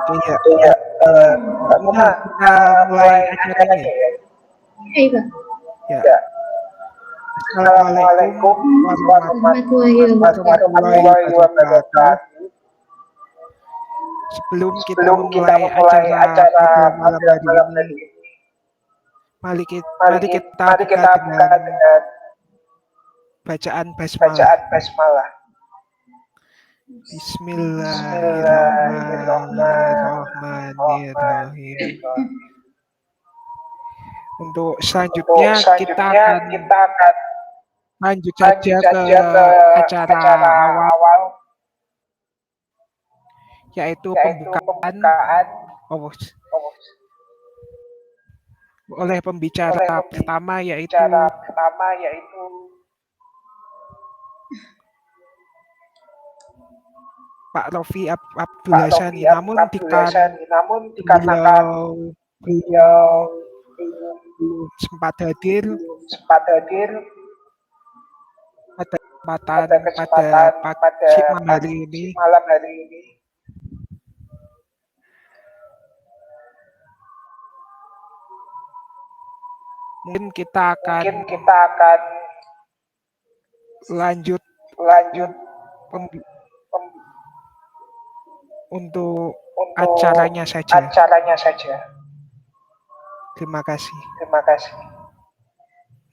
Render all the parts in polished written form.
Iya, Iya, Mbak Muna, Muna, kita mulai mulai acaranya acaranya ya. ya. Iya. Ya, Ya. Assalamualaikum Assalamualaikum warahmatullahi warahmatullahi wabarakatuh. wabarakatuh. Sebelum kita Sebelum kita memulai memulai acara acara pada malam pada hari malam ini, hari ini, mari kita mari buka kita buka dengan dengan bacaan basmalah. bacaan basmalah. Bismillahirrahmanirrahim. Bismillahirrahmanirrahim. Untuk Untuk selanjutnya kita selanjutnya akan kita akan lanjut lanjut saja ke saja ke acara acara awal, awal, yaitu yaitu pembukaan pembukaan oh, oh, oleh pembicara oleh pertama, yaitu pembicara pertama, yaitu Pak Rofi Abdul Pak Hasani. Rofi Namun Abdul Hasani. Namun dikarenakan beliau belum beliau belum sempat hadir sempat hadir pada kesempatan pada pada kesempatan pada pagi malam hari ini, pagi malam hari ini, mungkin kita akan mungkin kita akan lanjut lanjut pem- pem- untuk untuk acaranya saja. acaranya saja. Terima kasih. Terima kasih.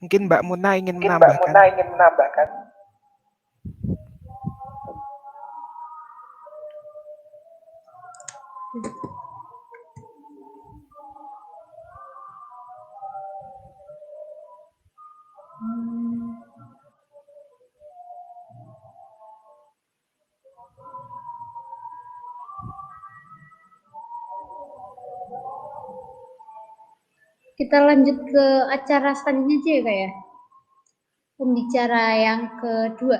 Mungkin Mbak Muna ingin Mungkin Mbak menambahkan. Muna ingin menambahkan. Kita lanjut ke acara selanjutnya aja ya Kak ya. Pembicara yang kedua.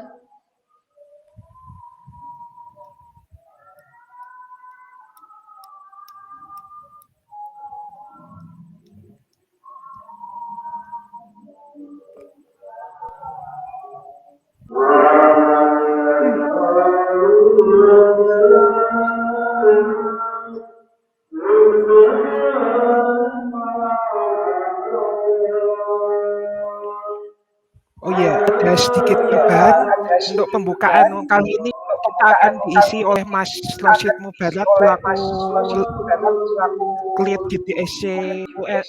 Oh iya, ada sedikit perubahan untuk pembukaan kali ini. Kita akan diisi oleh Mas Rosyid Mubarak selaku Lead GDSC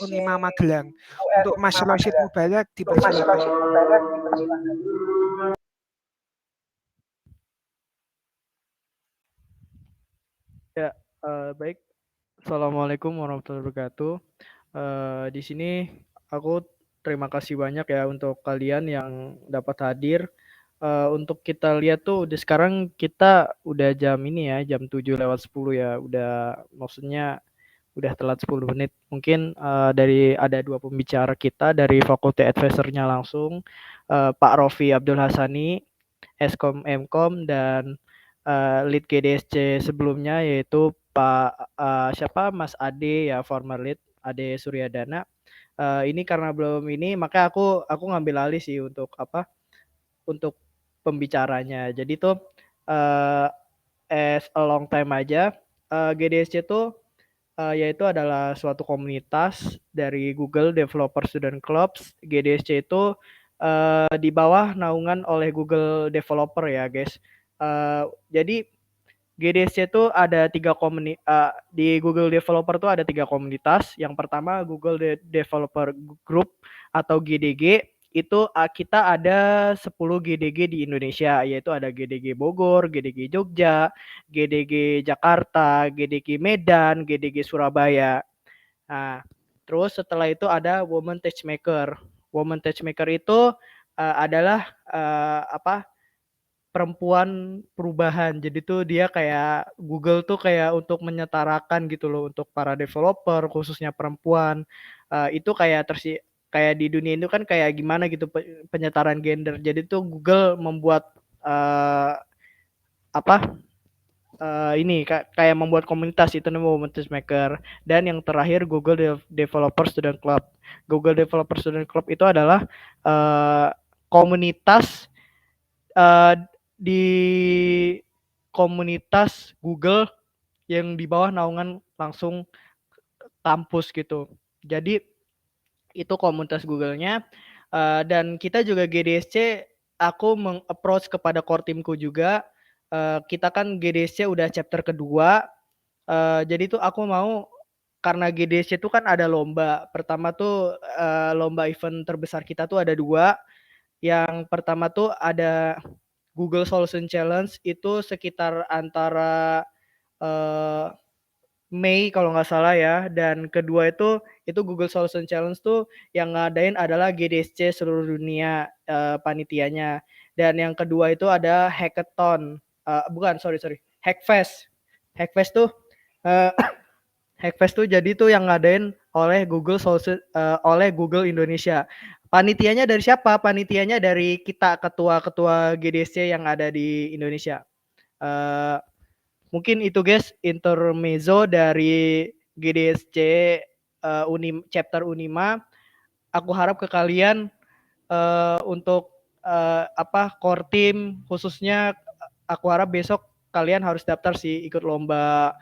Unima Magelang. Untuk Mas Rosyid Mubarak dipersilakan. Ya, baik. Assalamualaikum warahmatullahi wabarakatuh. Di sini aku terima kasih banyak ya untuk kalian yang dapat hadir. Untuk kita lihat tuh sekarang kita udah jam ini ya, jam 7:10 ya. Maksudnya udah telat 10 menit. Mungkin dari ada dua pembicara kita dari Fakulti Advisor-nya langsung, Pak Rofi Abdul Hasani, Eskom Mkom, dan Lead GDSC sebelumnya yaitu siapa Mas Ade ya, former lead Ade Suryadana. Ini karena belum ini maka aku ngambil alih sih untuk untuk pembicaranya. Jadi tuh as a long time aja GDSC tuh yaitu adalah suatu komunitas dari Google Developer Student Clubs. GDSC itu di bawah naungan oleh Google Developer ya guys. Jadi GDSC itu ada di Google Developer tuh ada 3 komunitas. Yang pertama Google Developer Group atau GDG. Itu kita ada 10 GDG di Indonesia, yaitu ada GDG Bogor, GDG Jogja, GDG Jakarta, GDG Medan, GDG Surabaya. Nah, terus setelah itu ada Women Touchmaker. Women Touchmaker itu adalah perempuan perubahan. Jadi tuh dia kayak Google tuh kayak untuk menyetarakan gitu loh untuk para developer khususnya perempuan. Itu kayak di dunia itu kan kayak gimana gitu penyetaraan gender. Jadi tuh Google membuat ini kayak membuat komunitas itu namanya Women Maker. Dan yang terakhir Google Developer Student Club. Google Developer Student Club itu adalah komunitas di komunitas Google yang di bawah naungan langsung kampus gitu. Jadi itu komunitas Google-nya, dan kita juga GDSC, aku meng-approach kepada core timku juga, kita kan GDSC udah chapter kedua, jadi tuh aku mau, karena GDSC itu kan ada lomba. Pertama tuh, lomba event terbesar kita tuh ada 2. Yang pertama tuh ada Google Solution Challenge, itu sekitar antara, eee, Mei kalau nggak salah ya, dan kedua itu Google Solution Challenge tuh yang ngadain adalah GDSC seluruh dunia, panitianya. Dan yang kedua itu ada hackathon, bukan, sorry, Hackfest. Hackfest tuh, eee, Hackfest tuh jadi tuh yang ngadain oleh oleh Google Indonesia. Panitianya dari siapa? Panitianya dari kita, ketua-ketua GDSC yang ada di Indonesia. Eee Mungkin itu guys intermezzo dari GDSC, chapter Unima. Aku harap ke kalian, untuk, core team khususnya, aku harap besok kalian harus daftar sih ikut lomba,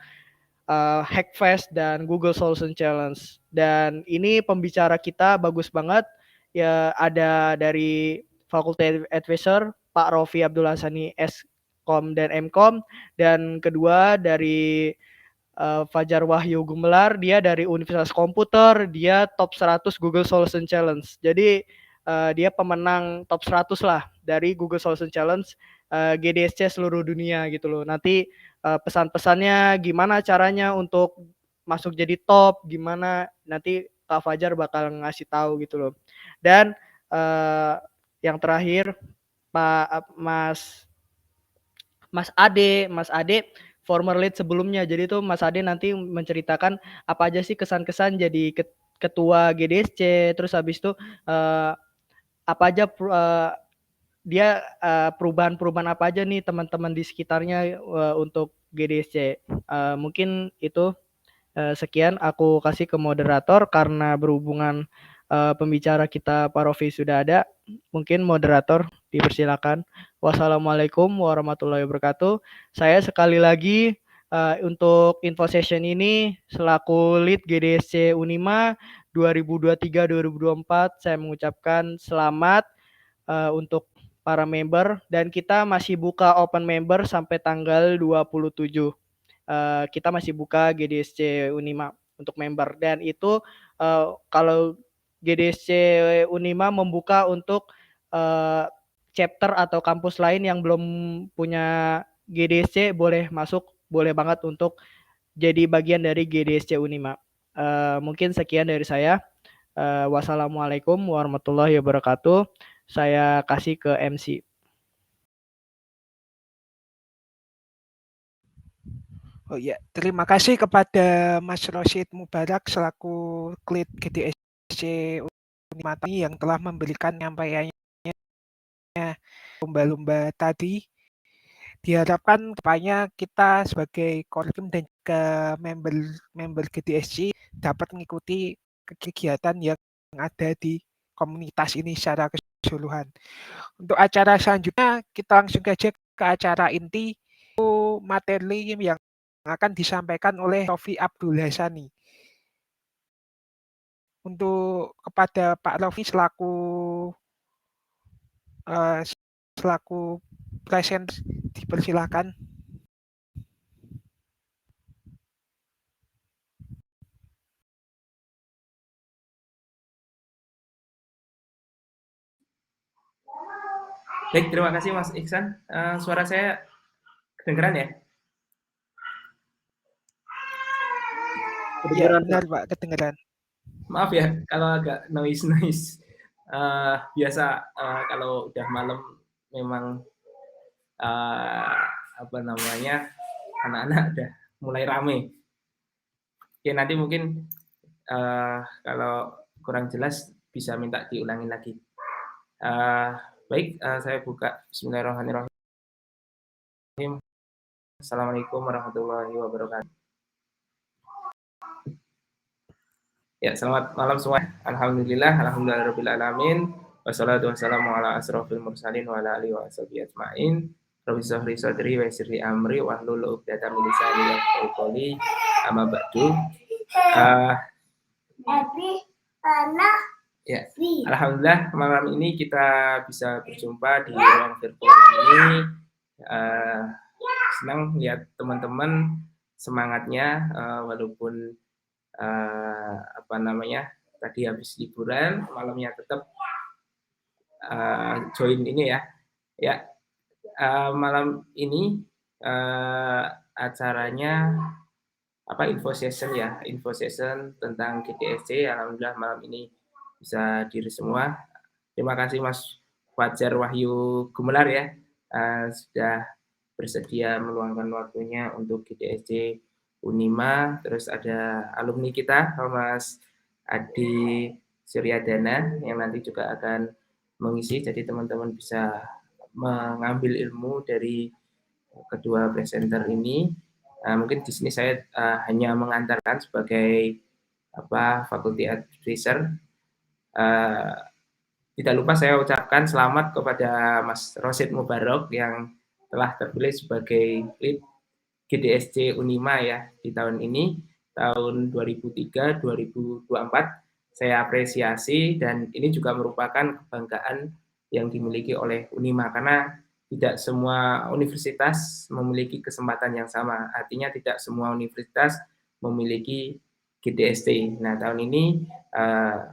Hackfest dan Google Solution Challenge. Dan ini pembicara kita bagus banget, ya ada dari Faculty Advisor Pak Rofi Abdul Hasani Skom dan Mkom, dan kedua dari Fajar Wahyu Gumelar, dia dari Universitas Komputer, dia top 100 Google Solution Challenge. Jadi dia pemenang top 100 lah dari Google Solution Challenge, GDSC seluruh dunia gitu loh. Nanti pesan-pesannya gimana caranya untuk masuk jadi top, gimana nanti Kak Fajar bakal ngasih tahu gitu loh. Dan yang terakhir Mas Ade former lead sebelumnya. Jadi tuh Mas Ade nanti menceritakan apa aja sih kesan-kesan jadi ketua GDSC, terus habis itu apa aja dia perubahan-perubahan apa aja nih teman-teman di sekitarnya untuk GDSC. Mungkin itu sekian aku kasih ke moderator karena berhubungan pembicara kita Pak Rofi sudah ada. Mungkin moderator dipersilakan. Wassalamualaikum warahmatullahi wabarakatuh. Saya sekali lagi untuk info session ini selaku lead GDSC Unima 2023-2024 saya mengucapkan selamat untuk para member, dan kita masih buka open member sampai tanggal 27. Kita masih buka GDSC Unima untuk member, dan itu kalau GDSC Unima membuka untuk chapter atau kampus lain yang belum punya GDSC boleh masuk, boleh banget untuk jadi bagian dari GDSC Unima. Mungkin sekian dari saya. Wassalamualaikum warahmatullahi wabarakatuh. Saya kasih ke MC. Oh ya, terima kasih kepada Mas Rosyid Mubarak selaku lead GDSC Unima yang telah memberikan penyampaiannya lomba-lomba tadi. Diharapkan kedepannya kita sebagai core team dan juga member GDSC dapat mengikuti kegiatan yang ada di komunitas ini secara keseluruhan. Untuk acara selanjutnya kita langsung saja ke acara inti, materi yang akan disampaikan oleh Rofi Abdul Hasani. Untuk kepada Pak Rofi selaku present dipersilakan. Baik, terima kasih Mas Iksan. Suara saya kedengeran ya? Ya, benar Pak, kedengeran. Maaf ya kalau agak noise. Biasa kalau udah malam memang anak-anak udah mulai rame. Oke, nanti mungkin kalau kurang jelas bisa minta diulangi lagi. Baik, saya buka. Bismillahirrahmanirrahim. Assalamualaikum warahmatullahi wabarakatuh. Ya, selamat malam semua. Alhamdulillahirabbil alamin. Wassalatu wassalamu ala asrofil mursalin wa ala alihi washabihi ajmain. Rabbi Sohri Sodri wa Sirri Amri wahlul 'uqdatam min lisani yafqahu qawli. Amma ba'du. Ya, alhamdulillah malam ini kita bisa berjumpa di ruang virtual ini. Senang lihat teman-teman semangatnya walaupun tadi habis liburan, malamnya tetap join ini ya. Ya, malam ini acaranya info session tentang GDSC. Alhamdulillah malam ini bisa diri semua. Terima kasih Mas Fajar Wahyu Gumelar ya, sudah bersedia meluangkan waktunya untuk GDSC Unima. Terus ada alumni kita Mas Adi Suryadana yang nanti juga akan mengisi, jadi teman-teman bisa mengambil ilmu dari kedua presenter ini. Mungkin di sini saya hanya mengantarkan sebagai faculty advisor. Tidak lupa saya ucapkan selamat kepada Mas Rosid Mubarok yang telah terpilih sebagai lead GDSC Unima ya di tahun ini, tahun 2003-2024. Saya apresiasi, dan ini juga merupakan kebanggaan yang dimiliki oleh Unima, karena tidak semua universitas memiliki kesempatan yang sama. Artinya tidak semua universitas memiliki GDSC. Nah, tahun ini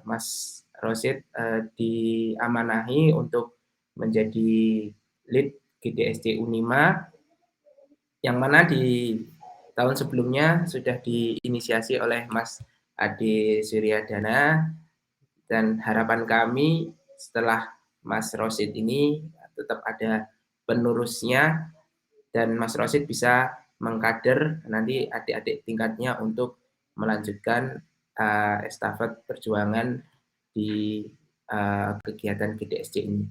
Mas Rosid diamanahi untuk menjadi lead GDSC Unima, yang mana di tahun sebelumnya sudah diinisiasi oleh Mas Adi Suryadana, dan harapan kami setelah Mas Rosid ini tetap ada penerusnya, dan Mas Rosid bisa mengkader nanti adik-adik tingkatnya untuk melanjutkan estafet perjuangan di kegiatan GDSC ini.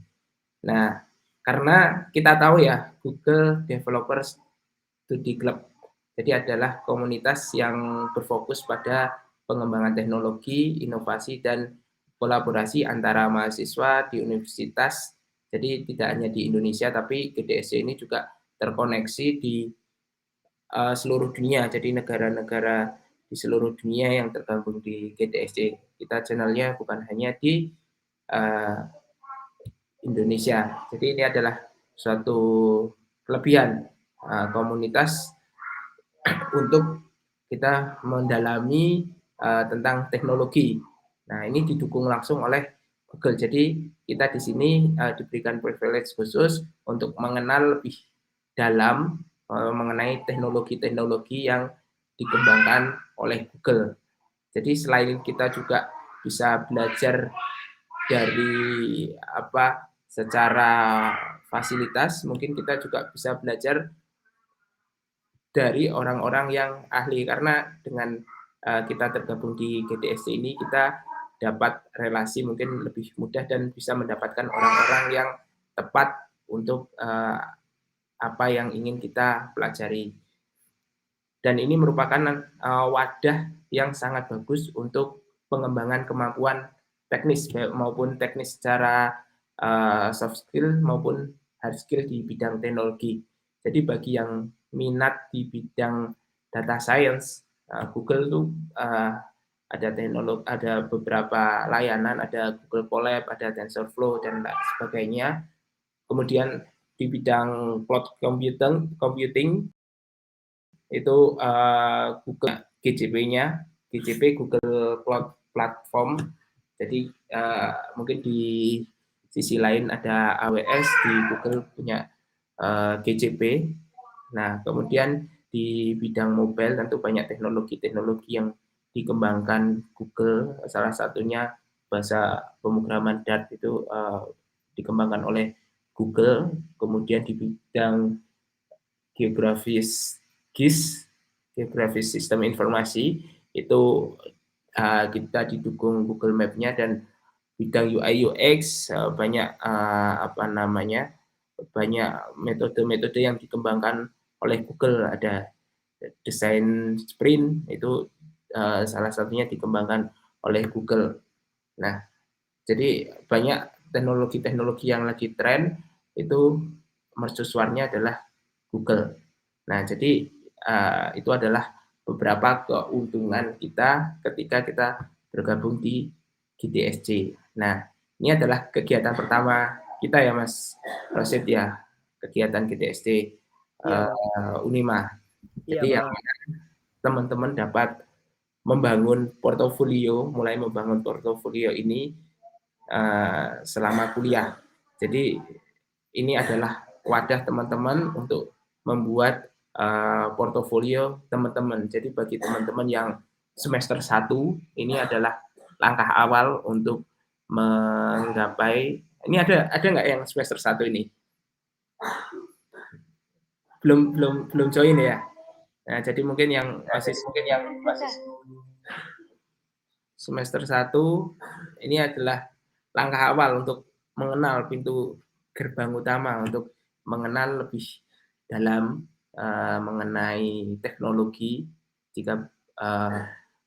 Nah, karena kita tahu ya, Google Developers Study Club jadi adalah komunitas yang berfokus pada pengembangan teknologi, inovasi, dan kolaborasi antara mahasiswa di universitas. Jadi tidak hanya di Indonesia, tapi GDSC ini juga terkoneksi di seluruh dunia. Jadi negara-negara di seluruh dunia yang tergabung di GDSC. Kita channelnya bukan hanya di Indonesia. Jadi ini adalah suatu kelebihan komunitas untuk kita mendalami tentang teknologi. Nah, ini didukung langsung oleh Google. Jadi kita di sini diberikan privilege khusus untuk mengenal lebih dalam mengenai teknologi-teknologi yang dikembangkan oleh Google. Jadi selain kita juga bisa belajar dari secara fasilitas, mungkin kita juga bisa belajar dari orang-orang yang ahli, karena dengan kita tergabung di GDSC ini kita dapat relasi mungkin lebih mudah dan bisa mendapatkan orang-orang yang tepat untuk apa yang ingin kita pelajari. Dan ini merupakan wadah yang sangat bagus untuk pengembangan kemampuan teknis, maupun teknis secara soft skill maupun hard skill di bidang teknologi. Jadi bagi yang minat di bidang data science, Google itu ada beberapa layanan, ada Google Colab, ada TensorFlow dan sebagainya. Kemudian di bidang cloud computing itu Google GCP-nya, GCP Google Cloud Platform. Jadi mungkin di sisi lain ada AWS, di Google punya GCP. Nah, kemudian di bidang mobile tentu banyak teknologi-teknologi yang dikembangkan Google. Salah satunya bahasa pemrograman Dart itu dikembangkan oleh Google. Kemudian di bidang geografis GIS, geografis sistem informasi, itu kita didukung Google Map-nya, dan bidang UI UX banyak banyak metode-metode yang dikembangkan oleh Google. Ada desain sprint, itu salah satunya dikembangkan oleh Google. Nah, jadi banyak teknologi-teknologi yang lagi tren itu mercusuarnya adalah Google. Nah, jadi itu adalah beberapa keuntungan kita ketika kita bergabung di GDSC. Nah, ini adalah kegiatan pertama kita ya Mas Rosid ya, kegiatan GDSC Unima. Jadi yang teman-teman dapat membangun portofolio, mulai membangun portofolio ini selama kuliah. Jadi ini adalah wadah teman-teman untuk membuat portofolio teman-teman. Jadi bagi teman-teman yang semester 1, ini adalah langkah awal untuk menggapai. Ini ada nggak yang semester 1 ini? Belum join ya. Nah, jadi mungkin yang masih semester 1 ini adalah langkah awal untuk mengenal pintu gerbang utama, untuk mengenal lebih dalam mengenai teknologi jika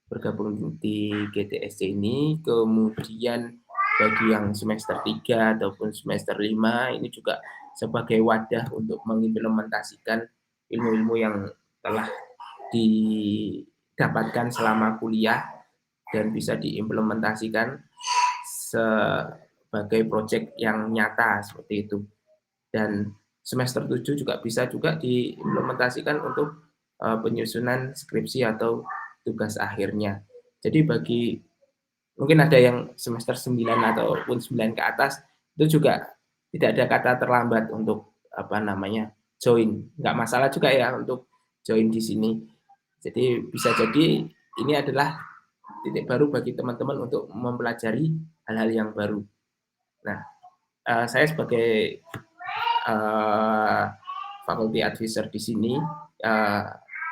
bergabung di GDSC ini. Kemudian bagi yang semester 3 ataupun semester 5 ini juga sebagai wadah untuk mengimplementasikan ilmu-ilmu yang telah didapatkan selama kuliah dan bisa diimplementasikan sebagai proyek yang nyata seperti itu. Dan semester 7 juga bisa juga diimplementasikan untuk penyusunan skripsi atau tugas akhirnya. Jadi bagi mungkin ada yang semester 9 ataupun 9 ke atas, itu juga tidak ada kata terlambat untuk join. Nggak masalah juga ya untuk join di sini. Jadi bisa jadi ini adalah titik baru bagi teman-teman untuk mempelajari hal-hal yang baru. Nah, saya sebagai faculty advisor di sini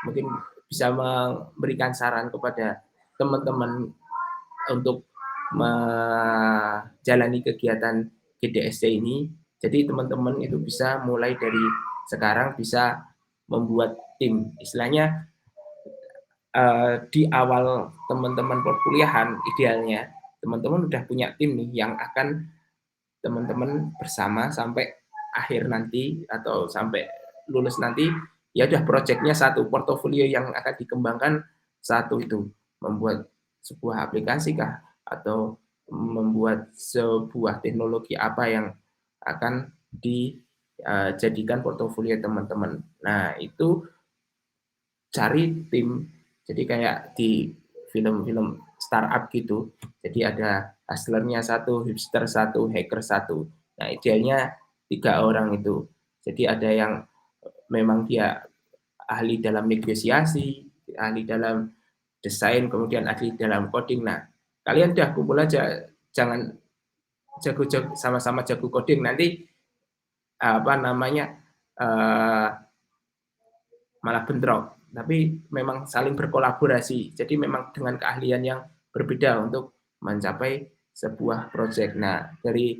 mungkin bisa memberikan saran kepada teman-teman untuk menjalani kegiatan GDSC ini. Jadi teman-teman itu bisa mulai dari sekarang bisa membuat tim. Istilahnya di awal teman-teman perkuliahan idealnya teman-teman udah punya tim nih yang akan teman-teman bersama sampai akhir nanti atau sampai lulus nanti, ya udah proyeknya satu, portofolio yang akan dikembangkan satu, itu membuat sebuah aplikasi kah atau membuat sebuah teknologi apa yang akan dijadikan portofolio teman-teman. Nah, itu cari tim. Jadi kayak di film-film startup gitu. Jadi ada hustlernya satu, hipster satu, hacker satu. Nah, idealnya 3 orang itu. Jadi ada yang memang dia ahli dalam negosiasi, ahli dalam desain, kemudian ahli dalam coding. Nah, kalian udah kumpul aja, jangan jago-jago sama-sama jago coding, nanti malah bentrok. Tapi memang saling berkolaborasi. Jadi memang dengan keahlian yang berbeda untuk mencapai sebuah proyek. Nah, dari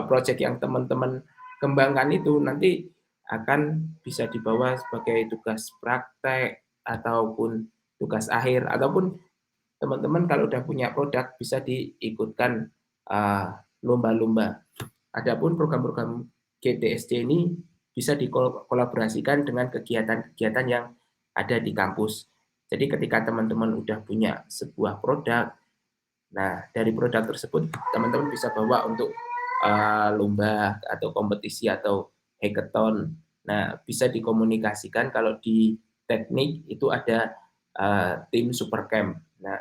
proyek yang teman-teman kembangkan itu nanti akan bisa dibawa sebagai tugas praktek ataupun tugas akhir, ataupun teman-teman kalau udah punya produk bisa diikutkan lomba-lomba. Adapun program-program GDSC ini bisa dikolaborasikan dengan kegiatan-kegiatan yang ada di kampus. Jadi ketika teman-teman udah punya sebuah produk, nah dari produk tersebut teman-teman bisa bawa untuk lomba atau kompetisi atau hackathon. Nah, bisa dikomunikasikan. Kalau di teknik itu ada tim Supercamp. Nah,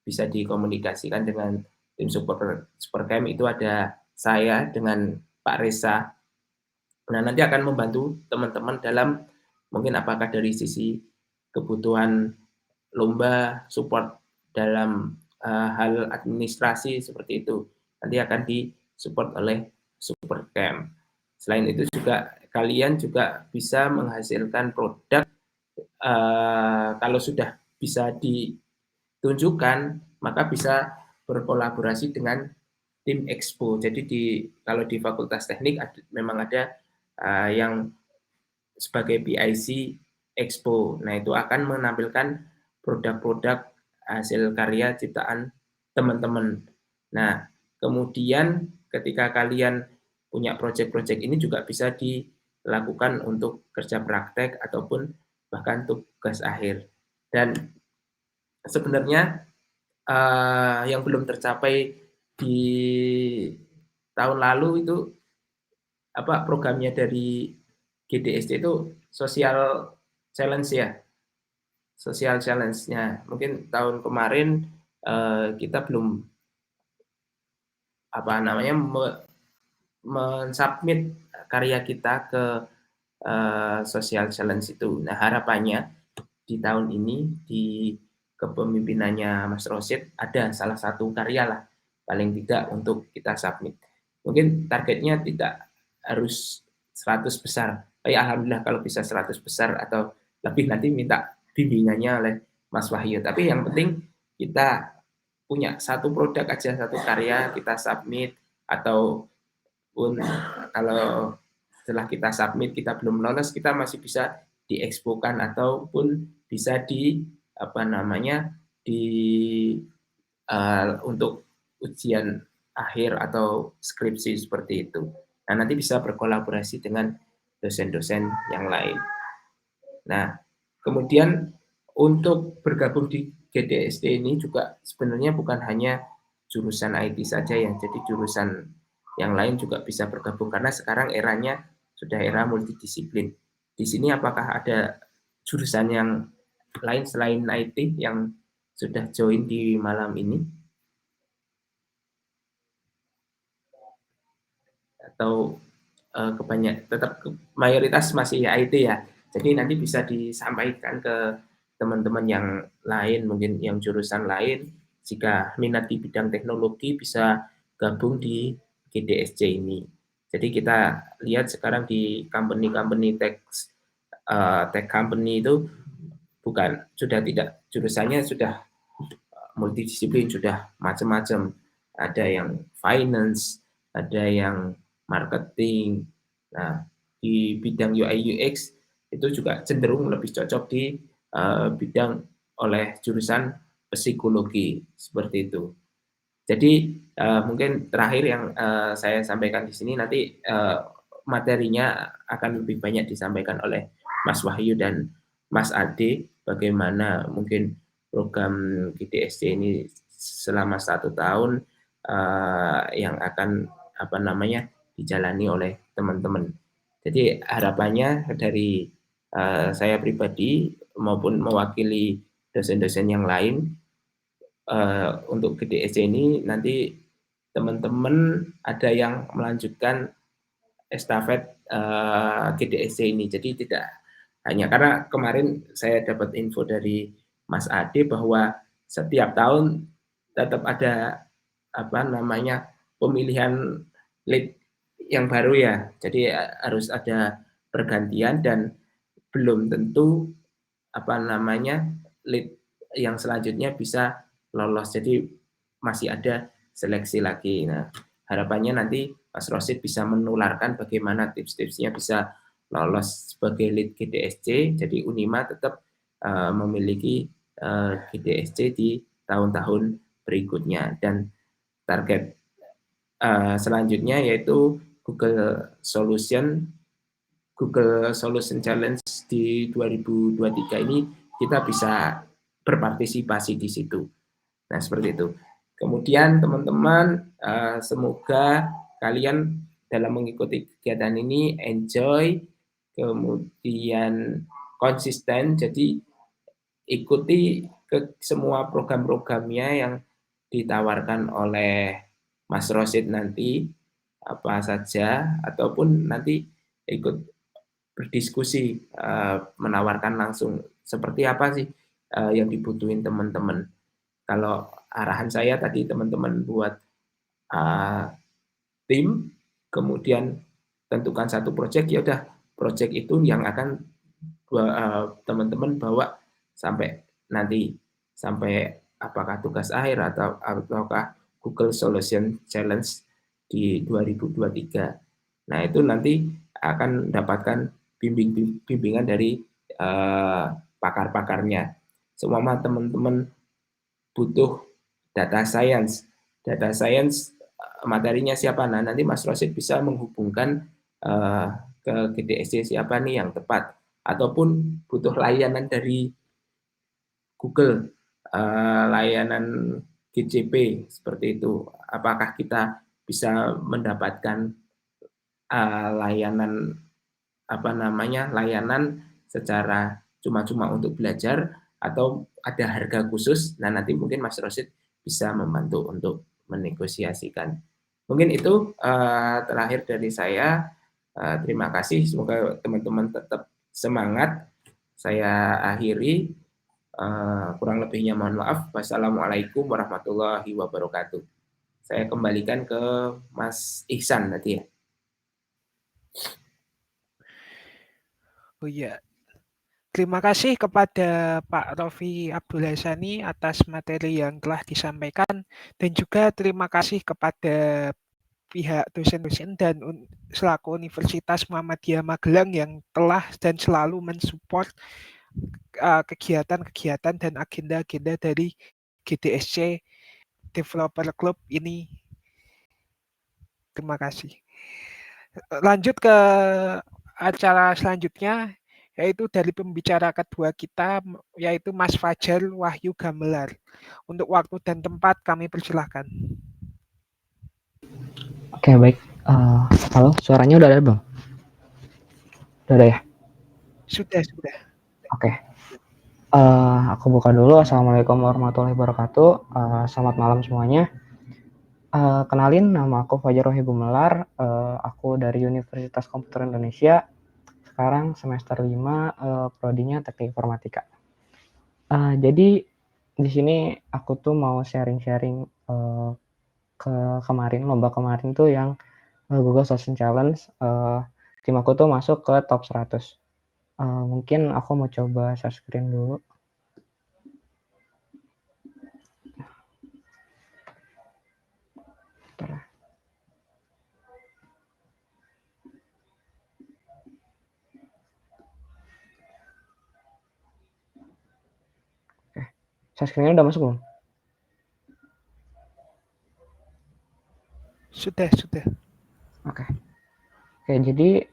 bisa dikomunikasikan dengan tim Supercamp, itu ada saya dengan Pak Reza. Nah, nanti akan membantu teman-teman dalam mungkin apakah dari sisi kebutuhan lomba, support dalam hal administrasi seperti itu. Nanti akan disupport oleh Supercamp. Selain itu juga kalian juga bisa menghasilkan produk kalau sudah bisa ditunjukkan, maka bisa berkolaborasi dengan tim Expo. Jadi kalau di Fakultas Teknik memang ada yang sebagai PIC Expo. Nah, itu akan menampilkan produk-produk hasil karya ciptaan teman-teman. Nah, kemudian ketika kalian punya proyek-proyek ini juga bisa dilakukan untuk kerja praktek ataupun bahkan tugas akhir. Dan sebenarnya yang belum tercapai di tahun lalu itu programnya dari GDSC itu social challenge ya, social challenge-nya. Mungkin tahun kemarin kita belum mensubmit karya kita ke social challenge itu. Nah, harapannya di tahun ini di kepemimpinannya Mas Rosid ada salah satu karya lah paling tidak untuk kita submit. Mungkin targetnya tidak harus 100 besar. Alhamdulillah kalau bisa 100 besar atau lebih nanti minta bimbingannya oleh Mas Wahyu. Tapi yang penting kita punya satu produk aja, satu karya kita submit, ataupun kalau setelah kita submit kita belum lolos, kita masih bisa diekspokan ataupun bisa untuk ujian akhir atau skripsi seperti itu. Nah, nanti bisa berkolaborasi dengan dosen-dosen yang lain. Nah, kemudian untuk bergabung di GDST ini juga sebenarnya bukan hanya jurusan IT saja yang jadi jurusan yang lain juga bisa bergabung karena sekarang eranya sudah era multidisiplin. Di sini apakah ada jurusan yang lain selain IT yang sudah join di malam ini? Atau tetap mayoritas masih IT ya. Jadi nanti bisa disampaikan ke teman-teman yang lain, mungkin yang jurusan lain, jika minat di bidang teknologi bisa gabung di GDSC ini. Jadi kita lihat sekarang di company-company tech company itu jurusannya sudah multidisiplin, sudah macam-macam. Ada yang finance, ada yang marketing. Nah, di bidang UI UX itu juga cenderung lebih cocok di bidang oleh jurusan psikologi seperti itu. Jadi mungkin terakhir yang saya sampaikan di sini, nanti materinya akan lebih banyak disampaikan oleh Mas Wahyu dan Mas Ade, bagaimana mungkin program GDSC ini selama 1 tahun yang akan dijalani oleh teman-teman. Jadi harapannya dari saya pribadi maupun mewakili dosen-dosen yang lain untuk GDSC ini nanti teman-teman ada yang melanjutkan estafet GDSC ini. Jadi tidak hanya karena kemarin saya dapat info dari Mas Ade bahwa setiap tahun tetap ada pemilihan lead yang baru ya. Jadi harus ada pergantian dan belum tentu lead yang selanjutnya bisa lolos. Jadi masih ada seleksi lagi. Nah, harapannya nanti Mas Rosid bisa menularkan bagaimana tips-tipsnya bisa lolos sebagai lead GDSC. Jadi Unima tetap memiliki GDSC di tahun-tahun berikutnya. Dan target selanjutnya yaitu Google Solution Challenge di 2023 ini kita bisa berpartisipasi di situ. Nah, seperti itu. Kemudian teman-teman, semoga kalian dalam mengikuti kegiatan ini enjoy, kemudian konsisten, jadi ikuti ke semua program-programnya yang ditawarkan oleh Mas Rosid nanti, apa saja, ataupun nanti ikut berdiskusi, menawarkan langsung seperti apa sih yang dibutuhin teman-teman. Kalau arahan saya tadi teman-teman buat tim, kemudian tentukan satu proyek, ya udah proyek itu yang akan teman-teman bawa sampai apakah tugas akhir atau apakah Google Solution Challenge di 2023. Nah, itu nanti akan mendapatkan bimbingan dari pakar-pakarnya. Semua teman-teman butuh data science. Data science materinya siapa. Nah, nanti Mas Rosid bisa menghubungkan ke GDSC siapa nih yang tepat, ataupun butuh layanan dari Google, layanan GCP seperti itu. Apakah kita bisa mendapatkan layanan layanan secara cuma-cuma untuk belajar, atau ada harga khusus. Nah, nanti mungkin Mas Rosid bisa membantu untuk menegosiasikan. Mungkin itu terakhir dari saya. Terima kasih, semoga teman-teman tetap semangat. Saya akhiri, kurang lebihnya mohon maaf. Wassalamualaikum warahmatullahi wabarakatuh. Saya kembalikan ke Mas Ihsan nanti ya. Oh iya, terima kasih kepada Pak Rofi Abdul Hasani atas materi yang telah disampaikan, dan juga terima kasih kepada pihak dosen-dosen dan selaku Universitas Muhammadiyah Magelang yang telah dan selalu mensupport kegiatan-kegiatan dan agenda-agenda dari GDSC Developer Club ini. Terima kasih. Lanjut ke acara selanjutnya, yaitu dari pembicara kedua kita, yaitu Mas Fajar Wahyu Gamelar. Untuk waktu dan tempat kami persilahkan. Oke, baik. Halo, suaranya udah ada, Bang? Udah ada ya? Sudah. Oke. Aku buka dulu. Assalamualaikum warahmatullahi wabarakatuh. Selamat malam semuanya. Kenalin, nama aku Fajar Wahyu Gamelar. Aku dari Universitas Komputer Indonesia. Sekarang semester 5, prodinya Teknik Informatika. Jadi di sini aku tuh mau sharing-sharing lomba kemarin tuh yang Google Solution Challenge. Tim aku tuh masuk ke top 100. Mungkin aku mau coba share screen dulu. Share screen-nya udah masuk belum? Sudah. Oke, jadi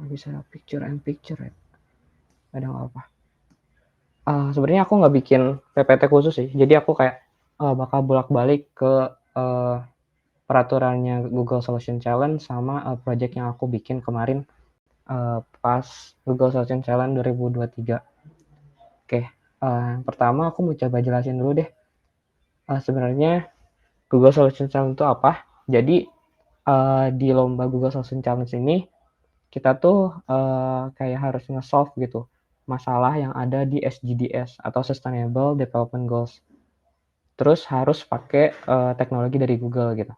bisa picture ya, ada nggak apa? Sebenarnya aku nggak bikin PPT khusus sih, jadi aku kayak bakal bolak-balik ke peraturannya Google Solution Challenge sama project yang aku bikin kemarin pas Google Solution Challenge 2023. Oke, yang pertama aku mau coba jelasin dulu deh. Sebenarnya Google Solution Challenge itu apa? Jadi di lomba Google Solution Challenge ini kita tuh kayak harus nge-solve gitu masalah yang ada di SDGs atau Sustainable Development Goals. Terus harus pakai teknologi dari Google gitu.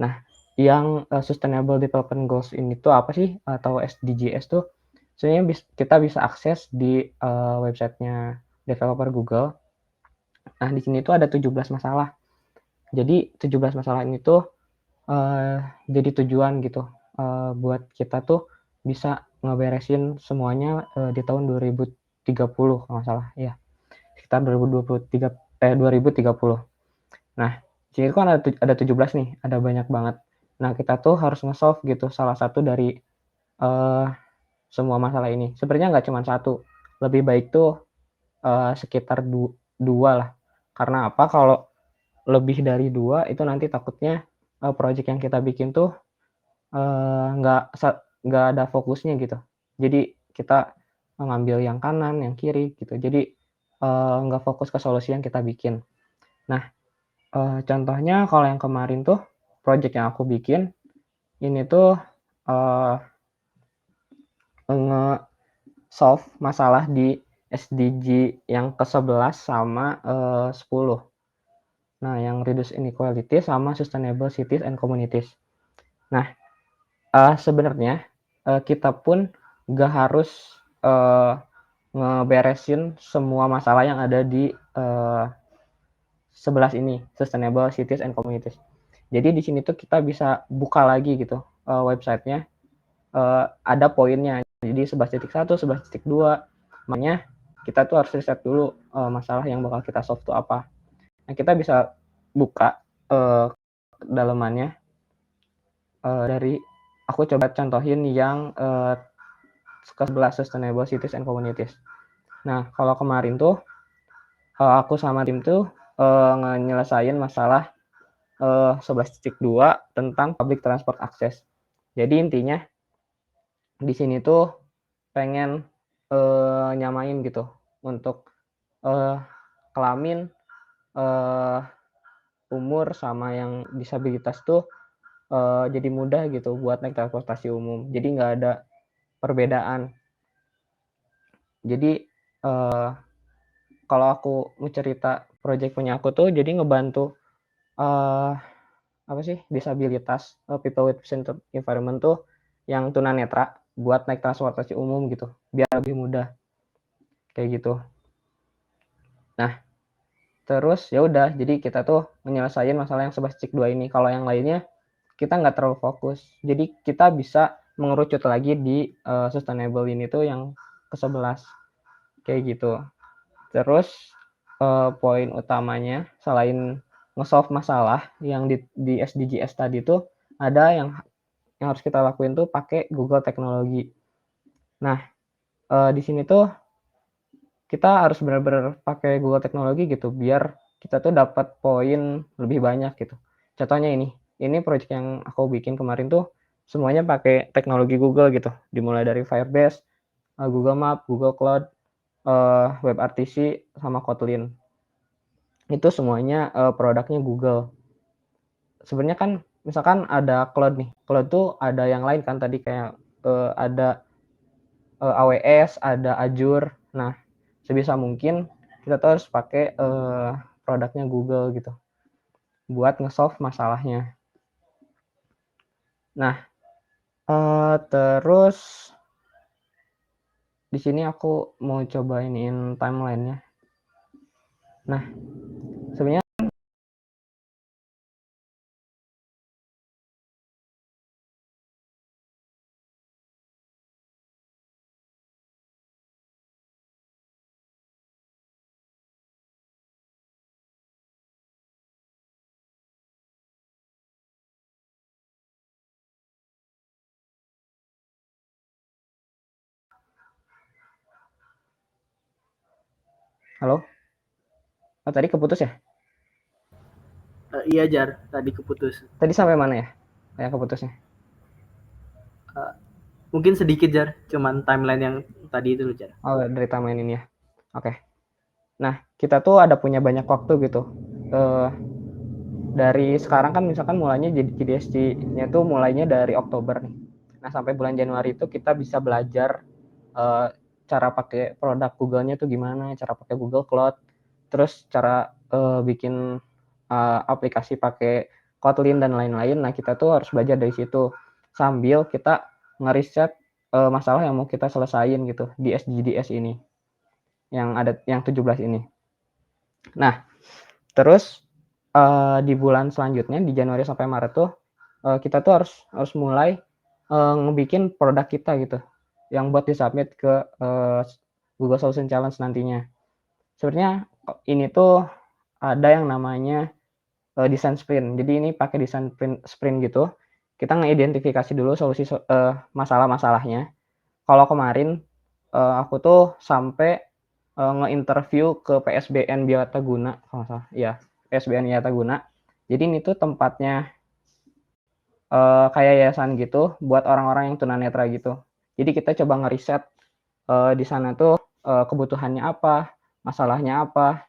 Nah, yang Sustainable Development Goals ini tuh apa sih, atau SDGs tuh sebenarnya kita bisa akses di websitenya developer Google. Nah, di sini tuh ada 17 masalah. Jadi 17 masalah ini tuh jadi tujuan gitu buat kita tuh bisa ngeberesin semuanya di tahun 2030 kalau nggak salah ya, sekitar 2030. Nah, di sini kan ada 17 nih, ada banyak banget. Nah, kita tuh harus nge-solve gitu salah satu dari semua masalah ini. Sebenarnya nggak cuma satu, lebih baik tuh sekitar dua lah. Karena apa? Kalau lebih dari 2 itu nanti takutnya project yang kita bikin tuh nggak ada fokusnya gitu. Jadi kita ngambil yang kanan, yang kiri gitu. Jadi nggak fokus ke solusi yang kita bikin. Nah, contohnya kalau yang kemarin tuh project yang aku bikin ini tuh nge-solve masalah di SDG yang ke-11 sama 10. Nah, yang reduce inequality sama sustainable cities and communities. Nah, sebenarnya kita pun nggak harus ngeberesin semua masalah yang ada di 11 ini, sustainable cities and communities. Jadi di sini tuh kita bisa buka lagi gitu websitenya, ada poinnya. Jadi 11.1, 11.2, makanya kita tuh harus riset dulu masalah yang bakal kita solve itu apa. Nah, kita bisa buka dalamannya dari aku coba contohin yang ke-11 Sustainable Cities and Communities. Nah, kalau kemarin tuh aku sama tim tuh nyelesain masalah 11.2 tentang public transport access. Jadi intinya di sini tuh pengen nyamain gitu untuk kelamin, umur sama yang disabilitas tuh jadi mudah gitu buat naik transportasi umum. Jadi nggak ada perbedaan. Jadi kalau aku mau cerita project punya aku tuh jadi ngebantu apa sih disabilitas people with centered environment tuh yang tunanetra buat naik transportasi umum gitu biar lebih mudah kayak gitu. Nah, terus ya udah jadi kita tuh menyelesaikan masalah yang 11.2 ini. Kalau yang lainnya kita nggak terlalu fokus. Jadi kita bisa mengerucut lagi di sustainable ini tuh yang ke-11 kayak gitu. Terus poin utamanya selain nge-solve masalah yang di SDGs tadi tuh ada yang harus kita lakuin tuh pakai Google Teknologi. Nah, di sini tuh kita harus benar-benar pakai Google Teknologi gitu biar kita tuh dapat poin lebih banyak gitu. Contohnya ini project yang aku bikin kemarin tuh semuanya pakai teknologi Google gitu. Dimulai dari Firebase, Google Map, Google Cloud, WebRTC sama Kotlin. Itu semuanya produknya Google. Sebenarnya kan misalkan ada cloud nih. Cloud tuh ada yang lain kan tadi kayak ada AWS, ada Azure. Nah, sebisa mungkin kita tuh harus pakai produknya Google gitu buat nge-solve masalahnya. Nah, terus di sini aku mau coba iniin timeline-nya. Nah, sebenarnya halo? Oh, tadi keputus ya? Iya Jar, tadi keputus. Tadi sampai mana ya? Kayak keputusnya. Mungkin sedikit Jar, cuman timeline yang tadi itu Jar. Oh, dari timeline ini ya. Oke. Nah, kita tuh ada punya banyak waktu gitu. Dari sekarang kan misalkan mulainya jadi GDSC-nya tuh mulainya dari Oktober nih. Nah, sampai bulan Januari itu kita bisa belajar cara pakai produk Google-nya tuh gimana, cara pakai Google Cloud, terus cara bikin aplikasi pakai Kotlin dan lain-lain. Nah, kita tuh harus belajar dari situ sambil kita ngeriset masalah yang mau kita selesain gitu di SDGs ini. Yang 17 ini. Nah, terus di bulan selanjutnya di Januari sampai Maret tuh kita tuh harus mulai ngebikin produk kita gitu yang buat disubmit ke Google Solution Challenge nantinya. Sebenarnya ini tuh ada yang namanya design sprint. Jadi ini pakai design sprint gitu. Kita ngeidentifikasi dulu solusi masalah-masalahnya. Kalau kemarin aku tuh sampai nge-interview ke PSBN Biataguna, kalau nggak salah, ya PSBN Biataguna. Jadi ini tuh tempatnya kayak yayasan gitu buat orang-orang yang tunanetra gitu. Jadi kita coba ngeriset di sana tuh kebutuhannya apa, masalahnya apa.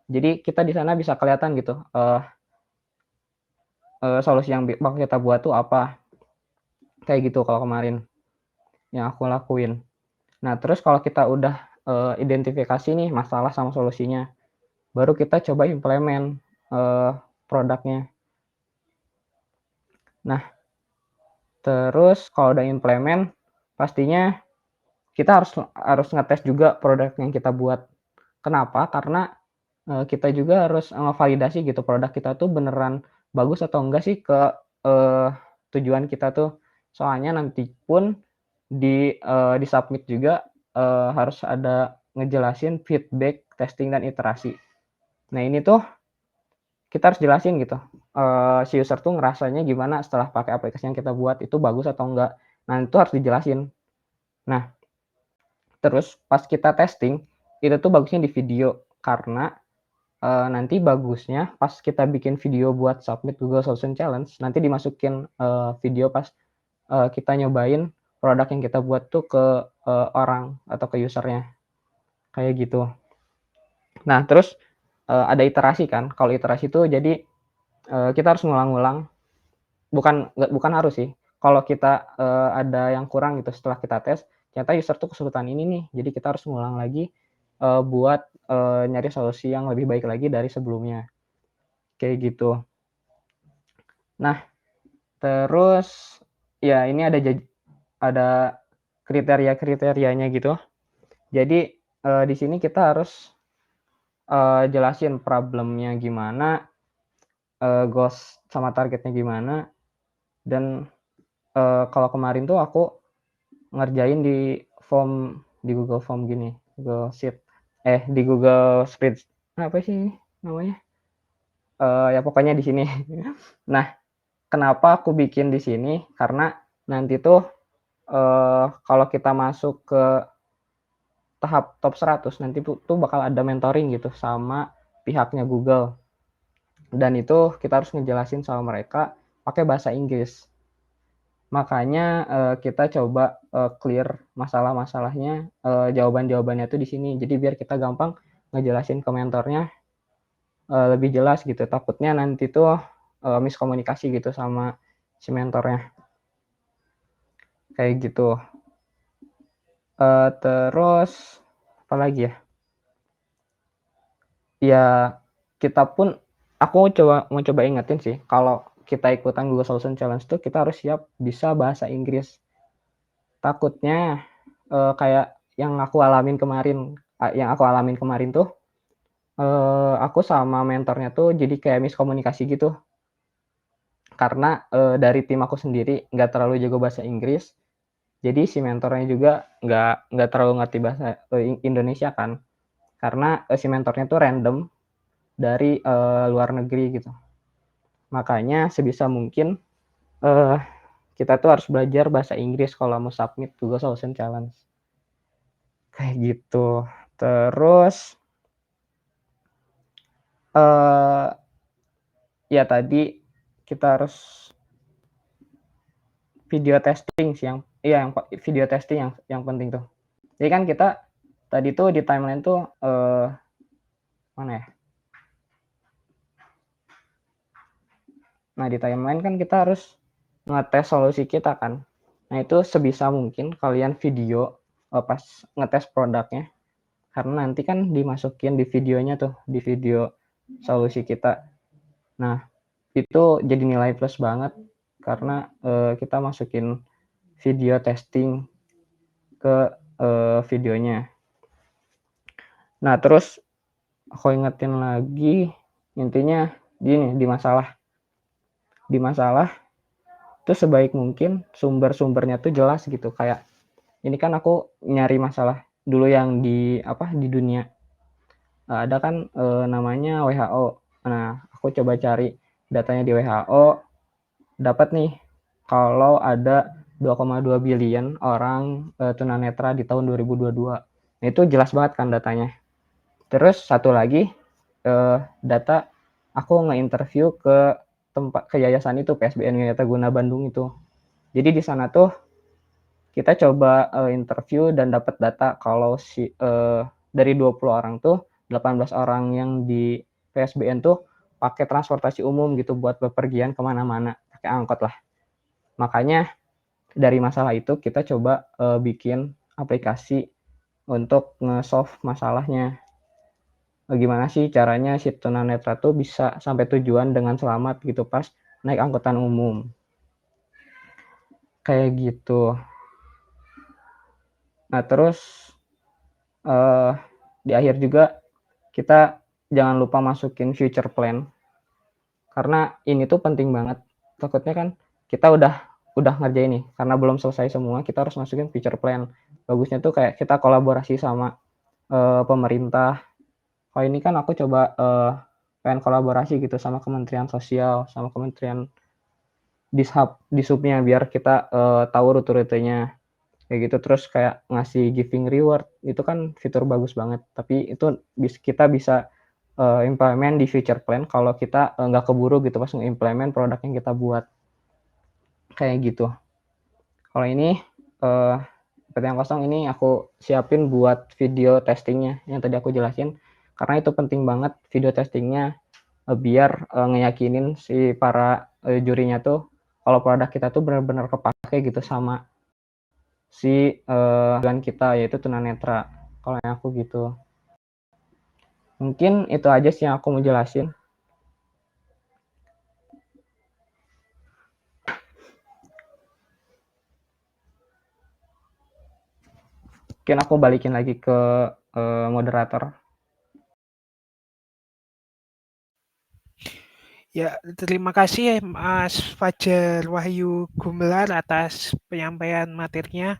Jadi kita di sana bisa kelihatan gitu solusi yang bakal kita buat tuh apa. Kayak gitu kalau kemarin yang aku lakuin. Nah, terus kalau kita udah identifikasi nih masalah sama solusinya, baru kita coba implement produknya. Nah, terus kalau udah implement, pastinya kita harus ngetes juga produk yang kita buat. Kenapa? Karena kita juga harus ngevalidasi gitu produk kita tuh beneran bagus atau enggak sih ke tujuan kita tuh. Soalnya nanti pun di submit juga harus ada ngejelasin feedback, testing, dan iterasi. Nah, ini tuh kita harus jelasin gitu, si user tuh ngerasanya gimana setelah pakai aplikasi yang kita buat, itu bagus atau enggak. Nah, itu harus dijelasin. Nah, terus pas kita testing, itu tuh bagusnya di video, karena nanti bagusnya pas kita bikin video buat submit Google Solution Challenge, nanti dimasukin video pas kita nyobain produk yang kita buat tuh ke orang atau ke usernya, kayak gitu. Nah, terus ada iterasi kan. Kalau iterasi itu jadi kita harus ngulang-ngulang. Bukan harus sih. Kalau kita ada yang kurang gitu setelah kita tes, ternyata user tuh kesulitan ini nih. Jadi kita harus ngulang lagi buat nyari solusi yang lebih baik lagi dari sebelumnya. Kayak gitu. Nah, terus ya ini ada kriteria-kriterianya gitu. Jadi di sini kita harus jelasin problemnya gimana, goals sama targetnya gimana, dan kalau kemarin tuh aku ngerjain di Google Form gini, Google Sheet, di Google Spreadsheet, apa sih namanya? Ya pokoknya di sini. Nah, kenapa aku bikin di sini? Karena nanti tuh kalau kita masuk ke tahap top 100 nanti tuh bakal ada mentoring gitu sama pihaknya Google. Dan itu kita harus ngejelasin sama mereka pakai bahasa Inggris. Makanya kita coba clear masalah-masalahnya, jawaban-jawabannya tuh di sini. Jadi biar kita gampang ngejelasin ke mentornya lebih jelas gitu. Takutnya nanti tuh miskomunikasi gitu sama si mentornya. Kayak gitu. Terus apa lagi ya? Ya kita pun, aku mau coba ingetin sih, kalau kita ikutan Google Solution Challenge tuh kita harus siap bisa bahasa Inggris. Takutnya kayak yang aku alamin kemarin tuh aku sama mentornya tuh jadi kayak miskomunikasi gitu. Karena dari tim aku sendiri nggak terlalu jago bahasa Inggris, jadi si mentornya juga nggak terlalu ngerti bahasa Indonesia kan, karena si mentornya tuh random dari luar negeri gitu. Makanya sebisa mungkin kita tuh harus belajar bahasa Inggris kalau mau submit Google Solution Challenge. Kayak gitu. Terus ya tadi kita harus video testing sih yang video testing yang penting tuh. Jadi kan kita tadi tuh di timeline tuh mana ya? Nah, di timeline kan kita harus ngetes solusi kita kan. Nah, itu sebisa mungkin kalian video pas ngetes produknya. Karena nanti kan dimasukin di videonya tuh, di video solusi kita. Nah, itu jadi nilai plus banget karena kita masukin video testing ke videonya. Nah, terus aku ingetin lagi, intinya gini, di masalah itu sebaik mungkin sumber-sumbernya tuh jelas gitu. Kayak ini kan aku nyari masalah dulu yang di dunia. Ada kan namanya WHO. Nah, aku coba cari datanya di WHO, dapat nih kalau ada 2,2 billion orang tunanetra di tahun 2022. Nah, itu jelas banget kan datanya. Terus satu lagi data, aku nge-interview ke yayasan itu, PSBN Wiataguna Bandung itu. Jadi di sana tuh kita coba interview dan dapat data kalau dari 20 orang tuh 18 orang yang di PSBN tuh pakai transportasi umum gitu buat bepergian kemana-mana, pakai angkot lah. Makanya dari masalah itu kita coba bikin aplikasi untuk nge-solve masalahnya. Gimana sih caranya si tunanetra tuh bisa sampai tujuan dengan selamat gitu pas naik angkutan umum. Kayak gitu. Nah, terus di akhir juga kita jangan lupa masukin future plan. Karena ini tuh penting banget. Takutnya kan kita udah ngerjain nih, karena belum selesai semua, kita harus masukin future plan. Bagusnya tuh kayak kita kolaborasi sama pemerintah. Kalau ini kan aku coba pengen kolaborasi gitu sama Kementerian Sosial, sama Kementerian Disubnya biar kita tahu rute-rutenya kayak gitu. Terus kayak ngasih giving reward itu kan fitur bagus banget, tapi itu kita bisa implement di future plan kalau kita nggak keburu gitu pas nge-implement produk yang kita buat kayak gitu. Kalau ini seperti yang kosong ini aku siapin buat video testingnya yang tadi aku jelasin, karena itu penting banget video testingnya biar ngeyakinin si para jurinya tuh kalau produk kita tuh benar-benar kepake gitu sama si tujuan kita yaitu tunanetra. Kalau yang aku gitu. Mungkin itu aja sih yang aku mau jelasin. Mungkin aku balikin lagi ke moderator. Ya, terima kasih Mas Fajar Wahyu Gumelar atas penyampaian materinya.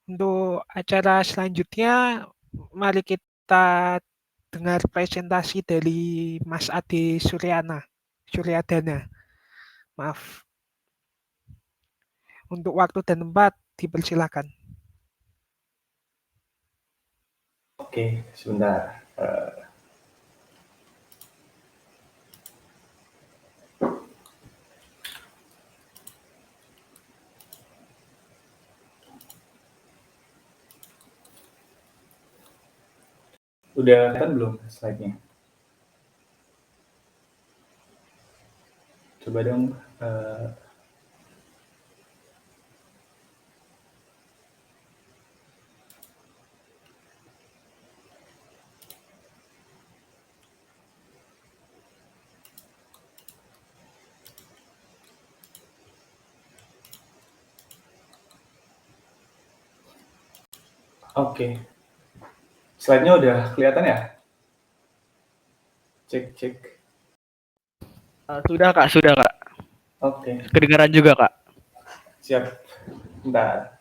Untuk acara selanjutnya, mari kita dengar presentasi dari Mas Ade Suryadana. Maaf. Untuk waktu dan tempat, dipersilakan. Oke, sebentar. Udah kan belum slide-nya? Coba dong. Oke. Slide-nya udah kelihatan ya? Cek. Sudah Kak. Oke, Kedengaran juga Kak. siap. Bentar.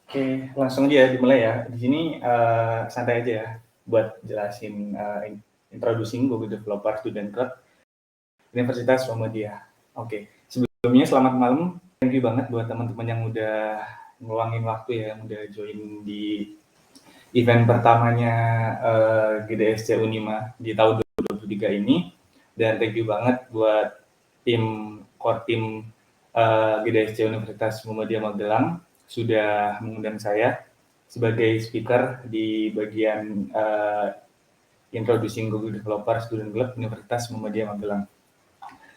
Oke, langsung aja ya dimulai ya. Di sini santai aja ya buat jelasin introducing Google Developer Student Club Universitas Muhammadiyah. Oke, sebelumnya selamat malam. Thank you banget buat teman-teman yang udah ngeluangin waktu ya, yang udah join di event pertamanya GDSC Unima di tahun 2023 ini. Dan thank you banget buat core tim GDSC Universitas Muhammadiyah Magelang sudah mengundang saya sebagai speaker di bagian Introducing Google Developer Student Club Universitas Muhammadiyah Magelang.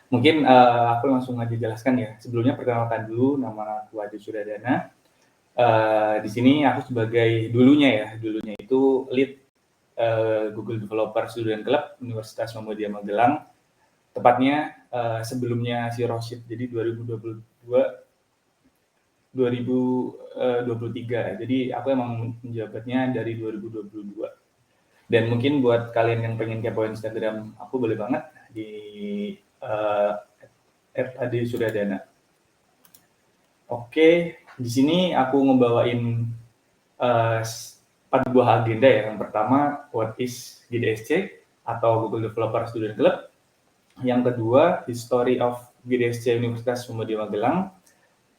Mungkin aku langsung aja jelaskan ya. Sebelumnya perkenalkan dulu, nama aku Ade Suryadana. Di sini aku sebagai dulunya itu lead Google Developer Student Club Universitas Muhammadiyah Magelang. Tepatnya sebelumnya si Rosid, jadi 2023. Jadi aku emang menjabatnya dari 2022. Dan mungkin buat kalian yang pengen kepoin Instagram aku, boleh banget di @Ade Suryadana. Oke, di sini aku ngebawain 4 buah agenda ya. Yang pertama, what is GDSC atau Google Developer Student Club. Yang kedua, history of GDSC Universitas Muhammadiyah Magelang.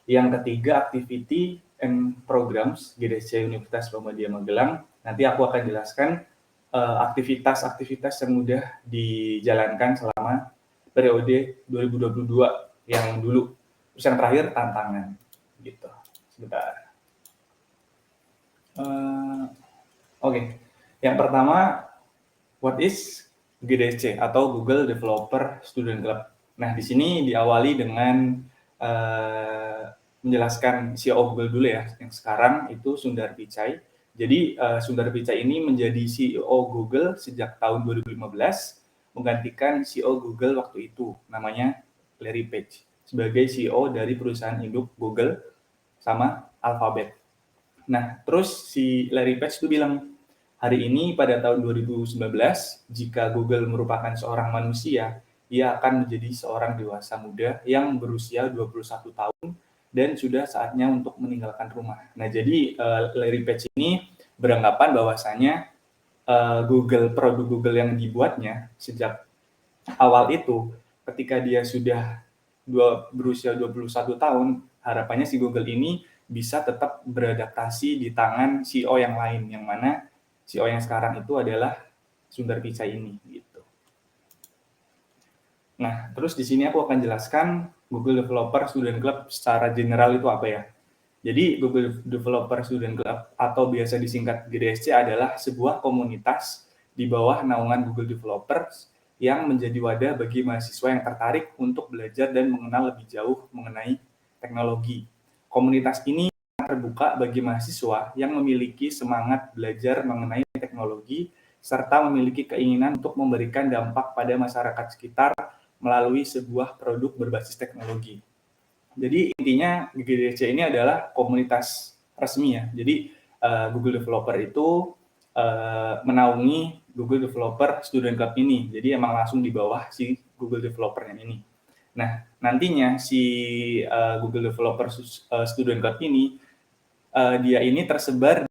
Yang ketiga, activity and programs GDSC Universitas Muhammadiyah Magelang. Nanti aku akan jelaskan aktivitas-aktivitas yang udah dijalankan selama periode 2022 yang dulu. Terus yang terakhir, tantangan. Gitu. Sebentar. Oke. Yang pertama, what is GDSC atau Google Developer Student Club. Nah, di sini diawali dengan menjelaskan CEO Google dulu ya. Yang sekarang itu Sundar Pichai. Jadi Sundar Pichai ini menjadi CEO Google sejak tahun 2015, menggantikan CEO Google waktu itu, namanya Larry Page, sebagai CEO dari perusahaan induk Google sama Alphabet. Nah, terus si Larry Page itu bilang, hari ini pada tahun 2019, jika Google merupakan seorang manusia ia akan menjadi seorang dewasa muda yang berusia 21 tahun dan sudah saatnya untuk meninggalkan rumah. Nah, jadi Larry Page ini beranggapan bahwasanya produk Google yang dibuatnya sejak awal itu, ketika dia sudah berusia 21 tahun, harapannya si Google ini bisa tetap beradaptasi di tangan CEO yang lain, yang mana CEO yang sekarang itu adalah Sundar Pichai ini. Gitu. Nah, terus di sini aku akan jelaskan Google Developer Student Club secara general itu apa ya. Jadi Google Developer Student Club atau biasa disingkat GDSC adalah sebuah komunitas di bawah naungan Google Developers yang menjadi wadah bagi mahasiswa yang tertarik untuk belajar dan mengenal lebih jauh mengenai teknologi. Komunitas ini terbuka bagi mahasiswa yang memiliki semangat belajar mengenai teknologi serta memiliki keinginan untuk memberikan dampak pada masyarakat sekitar melalui sebuah produk berbasis teknologi. Jadi intinya GDSC ini adalah komunitas resmi ya. Jadi Google Developer itu menaungi Google Developer Student Club ini. Jadi emang langsung di bawah si Google Developer yang ini. Nah, nantinya si Google Developer Student Club ini, dia ini tersebar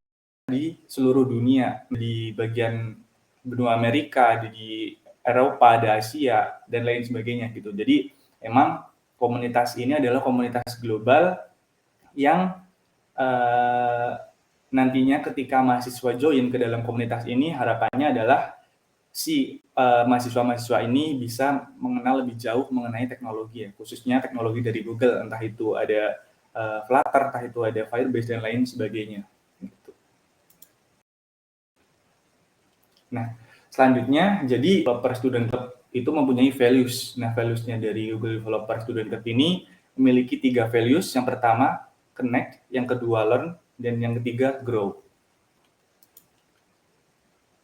di seluruh dunia. Di bagian benua Amerika, di Eropa, ada Asia, dan lain sebagainya gitu. Jadi emang komunitas ini adalah komunitas global yang nantinya ketika mahasiswa join ke dalam komunitas ini, harapannya adalah si mahasiswa-mahasiswa ini bisa mengenal lebih jauh mengenai teknologi ya, khususnya teknologi dari Google, entah itu ada Flutter, entah itu ada Firebase dan lain sebagainya. Gitu. Nah, selanjutnya jadi Developer Student Club itu mempunyai values. Nah, values-nya dari Google Developer Student Club ini memiliki 3 values. Yang pertama, connect, yang kedua learn, dan yang ketiga grow.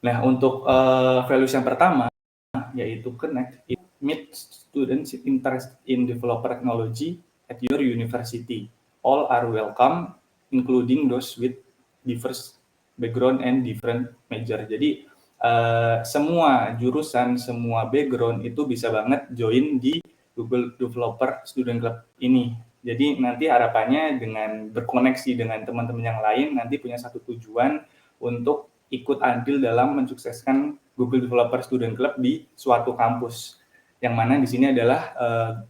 Nah, untuk values yang pertama, yaitu connect, it meet students interested in developer technology at your university. All are welcome, including those with diverse background and different major. Jadi, semua jurusan, semua background itu bisa banget join di Google Developer Student Club ini. Jadi nanti harapannya dengan berkoneksi dengan teman-teman yang lain, nanti punya satu tujuan untuk ikut andil dalam mensukseskan Google Developer Student Club di suatu kampus. Yang mana di sini adalah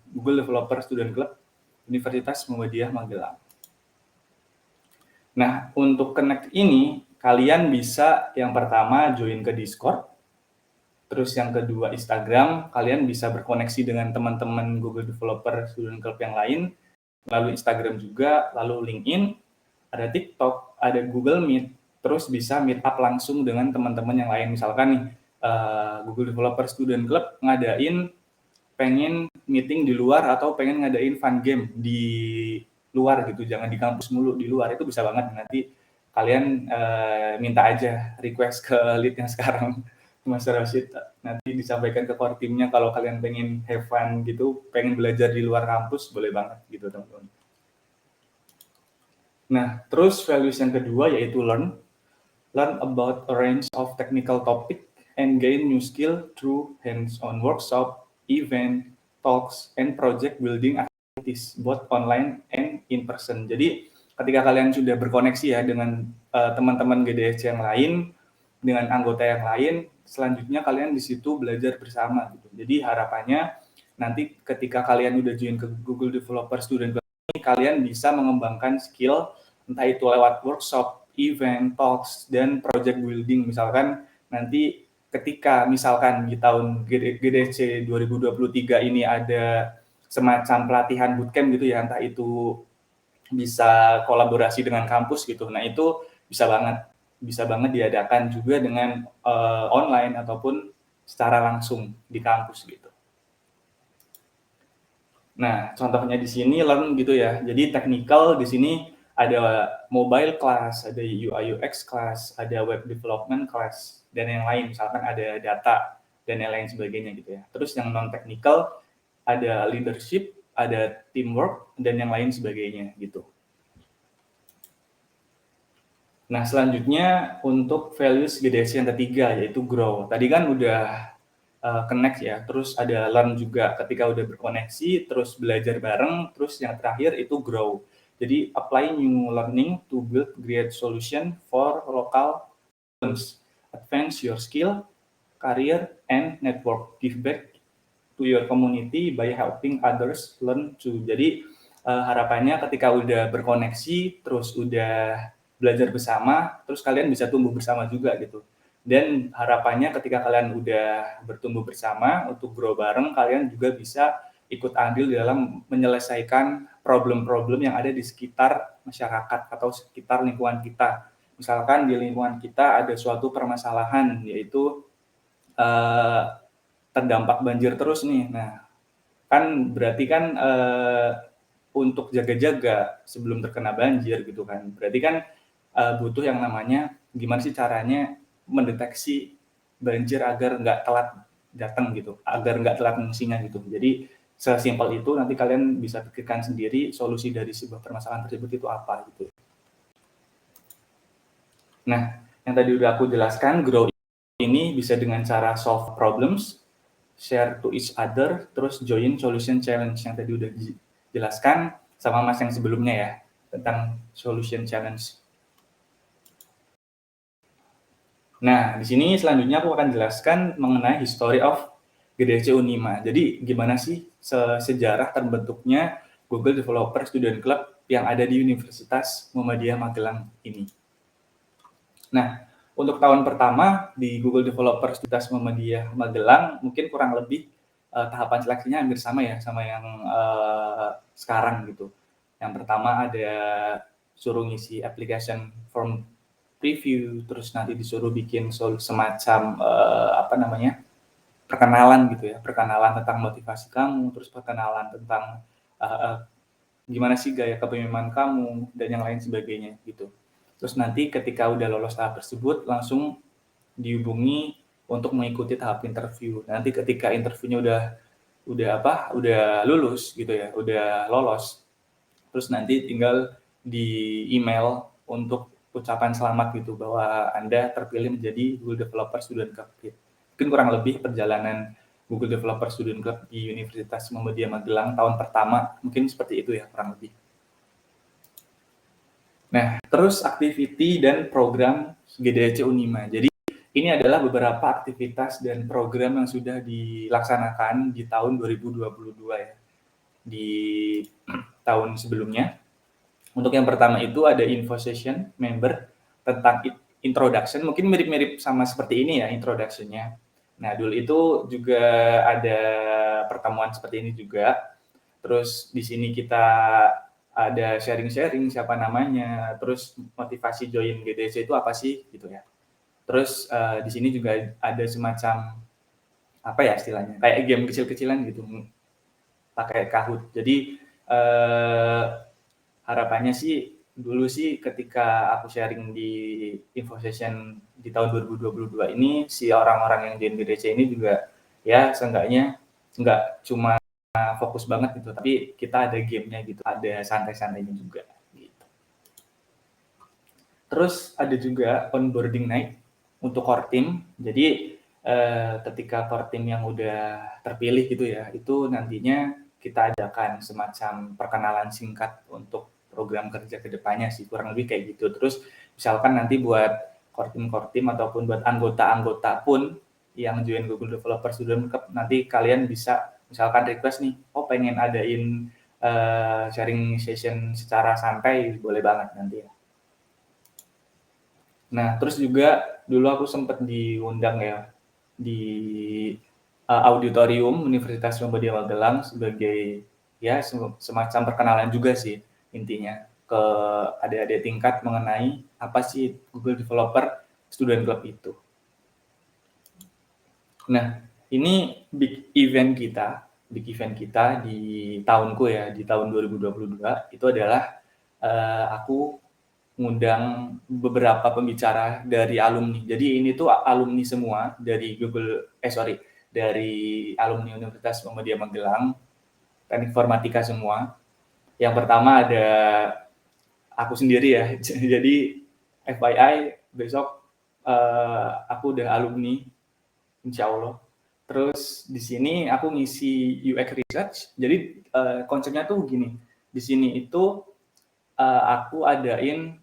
Google Developer Student Club Universitas Muhammadiyah Magelang. Nah, untuk connect ini, kalian bisa yang pertama join ke Discord, terus yang kedua Instagram, kalian bisa berkoneksi dengan teman-teman Google Developer Student Club yang lain, lalu Instagram juga, lalu LinkedIn, ada TikTok, ada Google Meet, terus bisa meet up langsung dengan teman-teman yang lain. Misalkan nih, Google Developer Student Club ngadain pengen meeting di luar atau pengen ngadain fun game di luar gitu, jangan di kampus mulu, di luar itu bisa banget. Nanti kalian minta aja request ke lead-nya sekarang, Mas Rashid, nanti disampaikan ke core team-nya kalau kalian pengen have fun gitu, pengen belajar di luar kampus, boleh banget gitu teman-teman. Nah, terus values yang kedua yaitu learn about a range of technical topic and gain new skill through hands-on workshop, event, talks, and project building activities, both online and in person. Jadi ketika kalian sudah berkoneksi ya dengan teman-teman GDSC yang lain, dengan anggota yang lain, selanjutnya kalian di situ belajar bersama gitu. Jadi harapannya nanti ketika kalian udah join ke Google Developer Student Club ini, kalian bisa mengembangkan skill entah itu lewat workshop, event, talks, dan project building. Misalkan nanti ketika misalkan di tahun GDSC 2023 ini ada semacam pelatihan bootcamp gitu ya, entah itu bisa kolaborasi dengan kampus gitu. Nah, itu bisa banget diadakan juga dengan online ataupun secara langsung di kampus gitu. Nah, contohnya di sini learn gitu ya. Jadi technical di sini ada mobile class, ada UI UX class, ada web development class, dan yang lain, misalkan ada data dan yang lain sebagainya gitu ya. Terus yang non technical ada leadership, ada teamwork, dan yang lain sebagainya gitu. Nah, selanjutnya untuk values GDSC yang ketiga yaitu grow. Tadi kan udah connect ya, terus ada learn juga ketika udah berkoneksi, terus belajar bareng, terus yang terakhir itu grow. Jadi apply new learning to build great solution for local problems, advance your skill, career, and network, give back to your community by helping others learn too. Jadi harapannya ketika udah berkoneksi, terus udah belajar bersama, terus kalian bisa tumbuh bersama juga gitu. Dan harapannya ketika kalian udah bertumbuh bersama untuk grow bareng, kalian juga bisa ikut andil dalam menyelesaikan problem-problem yang ada di sekitar masyarakat atau sekitar lingkungan kita. Misalkan di lingkungan kita ada suatu permasalahan, yaitu terdampak banjir terus nih. Nah, kan berarti kan untuk jaga-jaga sebelum terkena banjir gitu kan. Berarti kan butuh yang namanya gimana sih caranya mendeteksi banjir agar nggak telat datang gitu, agar nggak telat fungsinya gitu. Jadi sesimpel itu nanti kalian bisa pikirkan sendiri solusi dari sebuah permasalahan tersebut itu apa gitu. Nah, yang tadi udah aku jelaskan, grow ini bisa dengan cara solve problems, share to each other, terus join solution challenge yang tadi udah dijelaskan sama Mas yang sebelumnya ya, tentang solution challenge. Nah, di sini selanjutnya aku akan jelaskan mengenai history of GDSC Unima. Jadi, gimana sih sejarah terbentuknya Google Developer Student Club yang ada di Universitas Muhammadiyah Magelang ini. Nah, untuk tahun pertama di Google Developer Universitas Muhammadiyah Magelang, mungkin kurang lebih tahapan seleksinya hampir sama ya, sama yang sekarang gitu. Yang pertama ada suruh ngisi application form preview, terus nanti disuruh bikin semacam perkenalan gitu ya, perkenalan tentang motivasi kamu, terus perkenalan tentang gimana sih gaya kepemimpinan kamu dan yang lain sebagainya gitu. Terus nanti ketika udah lolos tahap tersebut langsung dihubungi untuk mengikuti tahap interview. Nanti ketika interviewnya udah lulus gitu ya, udah lolos, terus nanti tinggal di email untuk ucapan selamat gitu bahwa Anda terpilih menjadi Google Developer Student Club. Mungkin kurang lebih perjalanan Google Developer Student Club di Universitas Muhammadiyah Magelang tahun pertama mungkin seperti itu ya kurang lebih. Nah, terus activity dan program GDSC Unima. Jadi ini adalah beberapa aktivitas dan program yang sudah dilaksanakan di tahun 2022 ya. Di tahun sebelumnya. Untuk yang pertama itu ada info session member tentang introduction, mungkin mirip-mirip sama seperti ini ya introduction-nya. Nah, dulu itu juga ada pertemuan seperti ini juga. Terus di sini kita ada sharing-sharing siapa namanya, terus motivasi join GDSC itu apa sih gitu ya. Terus di sini juga ada semacam apa ya istilahnya, kayak game kecil-kecilan gitu, pakai Kahoot. Jadi harapannya sih dulu sih ketika aku sharing di info session di tahun 2022 ini, si orang-orang yang join GDSC ini juga ya seenggaknya nggak cuma fokus banget gitu, tapi kita ada gamenya gitu, ada santai-santainya juga gitu. Terus ada juga onboarding night untuk core team. Jadi ketika core team yang udah terpilih gitu ya, itu nantinya kita adakan semacam perkenalan singkat untuk program kerja ke depannya sih, kurang lebih kayak gitu. Terus misalkan nanti buat core team ataupun buat anggota-anggota pun yang join Google Developer Student Club, nanti kalian bisa misalkan request nih, oh pengen adain sharing session secara santai, boleh banget nanti ya. Nah, terus juga dulu aku sempat diundang ya di auditorium Universitas Muhammadiyah Magelang sebagai ya semacam perkenalan juga sih intinya ke adik-adik tingkat mengenai apa sih Google Developer Student Club itu. Nah, ini big event kita di tahunku ya, di tahun 2022 itu adalah aku ngundang beberapa pembicara dari alumni. Jadi ini tuh alumni semua dari dari alumni Universitas Muhammadiyah Magelang, Teknik Informatika semua. Yang pertama ada aku sendiri ya. Jadi FYI besok aku udah alumni, insya Allah. Terus di sini aku ngisi UX research. Jadi konsepnya tuh gini. Di sini itu aku adain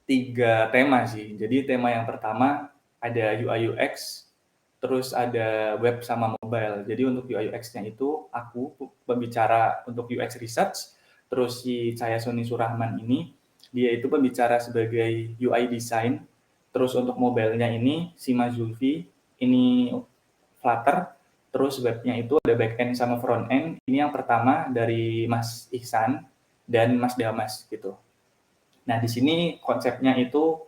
3 tema sih. Jadi tema yang pertama ada UI UX, terus ada web sama mobile. Jadi untuk UI UX-nya itu aku pembicara untuk UX research, terus si Cahya Soni Surahman ini dia itu pembicara sebagai UI design, terus untuk mobile-nya ini si Mas Zulfi ini Flutter, terus webnya itu ada back-end sama front-end. Ini yang pertama dari Mas Ihsan dan Mas Damas gitu. Nah, di sini konsepnya itu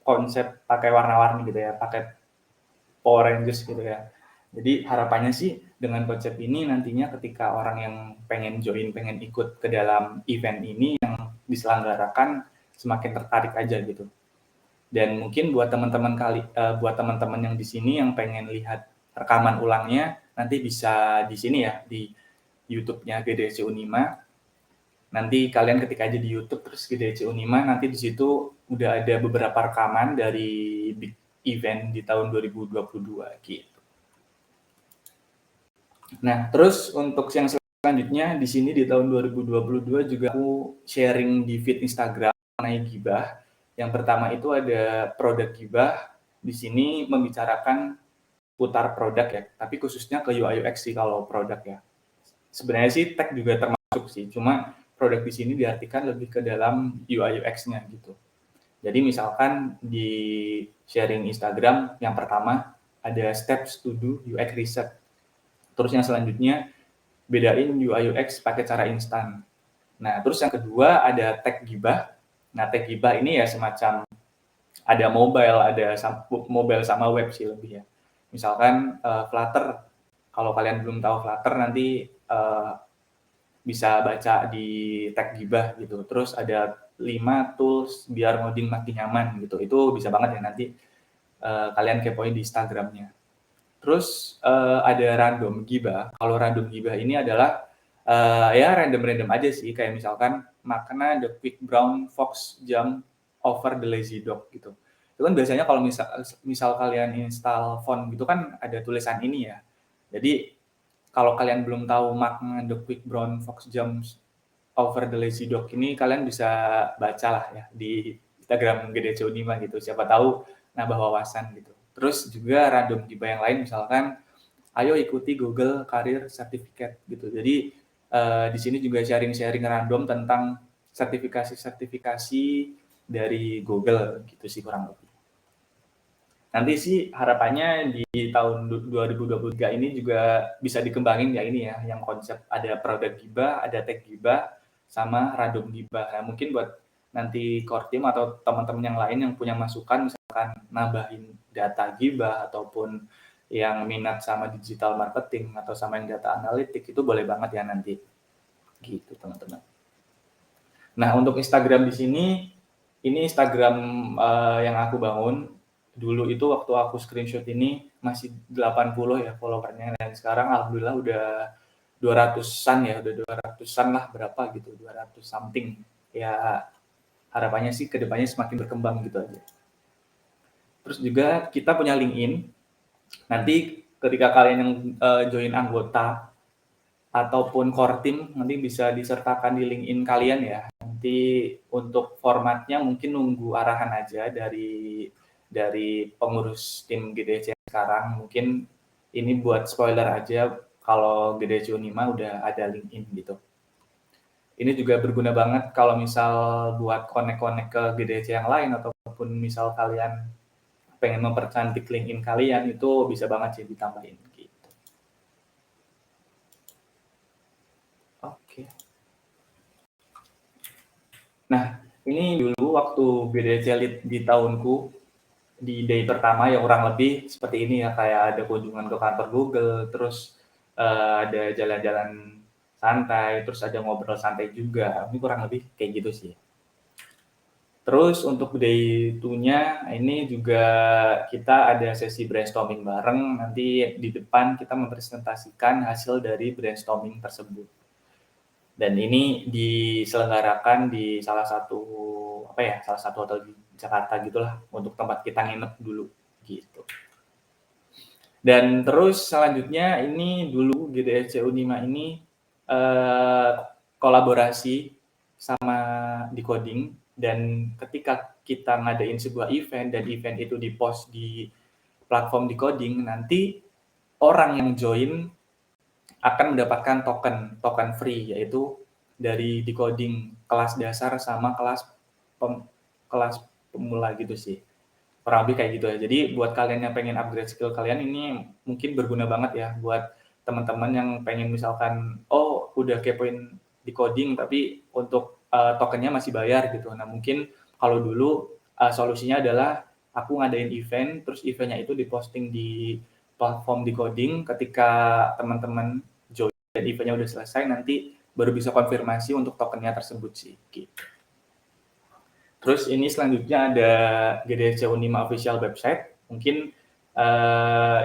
konsep pakai warna-warni gitu ya, pakai Power Rangers gitu ya. Jadi harapannya sih dengan konsep ini nantinya ketika orang yang pengen join, pengen ikut ke dalam event ini yang diselenggarakan semakin tertarik aja gitu. Dan mungkin buat teman-teman buat teman-teman yang di sini yang pengen lihat rekaman ulangnya nanti bisa di sini ya di YouTube-nya GDC Unima. Nanti kalian ketik aja di YouTube terus GDC Unima, nanti di situ udah ada beberapa rekaman dari big event di tahun 2022 gitu. Nah, terus untuk yang selanjutnya di sini di tahun 2022 juga aku sharing di feed Instagram mengenai gibah. Yang pertama itu ada produk gibah. Di sini membicarakan putar produk ya, tapi khususnya ke UI UX sih kalau produk ya. Sebenarnya sih tech juga termasuk sih, cuma produk di sini diartikan lebih ke dalam UI UX-nya gitu. Jadi misalkan di sharing Instagram yang pertama ada steps to do UX research. Terus yang selanjutnya bedain UI UX pakai cara instan. Nah, terus yang kedua ada tag gibah. Nah, tag gibah ini ya semacam ada mobile sama web sih lebih ya. Misalkan Flutter, kalau kalian belum tahu Flutter nanti bisa baca di tag gibah gitu. Terus ada 5 tools biar ngoding makin nyaman gitu. Itu bisa banget ya nanti kalian kepoin di Instagramnya. Terus ada random gibah. Kalau random gibah ini adalah ya random aja sih. Kayak misalkan makna the quick brown fox jump over the lazy dog gitu. Itu kan biasanya kalau misal kalian install font gitu kan ada tulisan ini ya. Jadi kalau kalian belum tahu makna the quick brown fox jumps over the lazy dog ini, kalian bisa bacalah ya di Instagram GDC Unima gitu. Siapa tahu nambah wawasan gitu. Terus juga random gibah yang lain misalkan ayo ikuti Google Career Certificate gitu. Jadi di sini juga sharing-sharing random tentang sertifikasi dari Google gitu sih kurang lebih. Nanti sih harapannya di tahun 2023 ini juga bisa dikembangin ya ini ya, yang konsep ada produk gibah, ada tag gibah, sama random gibah. Nah, mungkin buat nanti core team atau teman-teman yang lain yang punya masukan, misalkan nambahin data gibah ataupun yang minat sama digital marketing atau sama yang data analitik itu boleh banget ya nanti. Gitu teman-teman. Nah, untuk Instagram di sini, ini Instagram yang aku bangun. Dulu itu waktu aku screenshot ini masih 80 ya followernya, dan sekarang alhamdulillah udah 200-an ya, udah 200-an lah berapa gitu, 200 something. Ya harapannya sih kedepannya semakin berkembang gitu aja. Terus juga kita punya LinkedIn. Nanti ketika kalian yang join anggota ataupun core team nanti bisa disertakan di LinkedIn kalian ya. Nanti untuk formatnya mungkin nunggu arahan aja dari pengurus tim GDC sekarang. Mungkin ini buat spoiler aja kalau GDC Unima udah ada LinkedIn gitu. Ini juga berguna banget kalau misal buat connect-connect ke GDC yang lain ataupun misal kalian pengen mempercantik LinkedIn kalian itu bisa banget sih ditambahin gitu. Oke. Nah, ini dulu waktu GDC Lead di tahunku di day pertama ya kurang lebih seperti ini ya, kayak ada kunjungan ke kantor Google, terus ada jalan-jalan santai, terus ada ngobrol santai juga. Ini kurang lebih kayak gitu sih. Terus untuk day 2-nya ini juga kita ada sesi brainstorming bareng. Nanti di depan kita mempresentasikan hasil dari brainstorming tersebut. Dan ini diselenggarakan di salah satu hotel di Jakarta gitulah, untuk tempat kita nginep dulu gitu. Dan terus selanjutnya ini dulu GDSC Unima ini kolaborasi sama Decoding, dan ketika kita ngadain sebuah event dan event itu di-post di platform Decoding, nanti orang yang join akan mendapatkan token free, yaitu dari Decoding kelas dasar sama kelas pemula gitu sih. Kurang lebih kayak gitu ya. Jadi buat kalian yang pengen upgrade skill kalian, ini mungkin berguna banget ya buat teman-teman yang pengen misalkan, oh udah kepoin Decoding tapi untuk tokennya masih bayar gitu. Nah mungkin kalau dulu solusinya adalah aku ngadain event, terus eventnya itu diposting di platform Decoding. Ketika teman-teman join dan eventnya udah selesai, nanti baru bisa konfirmasi untuk tokennya tersebut sih gitu. Terus ini selanjutnya ada GDSC Unima official website. Mungkin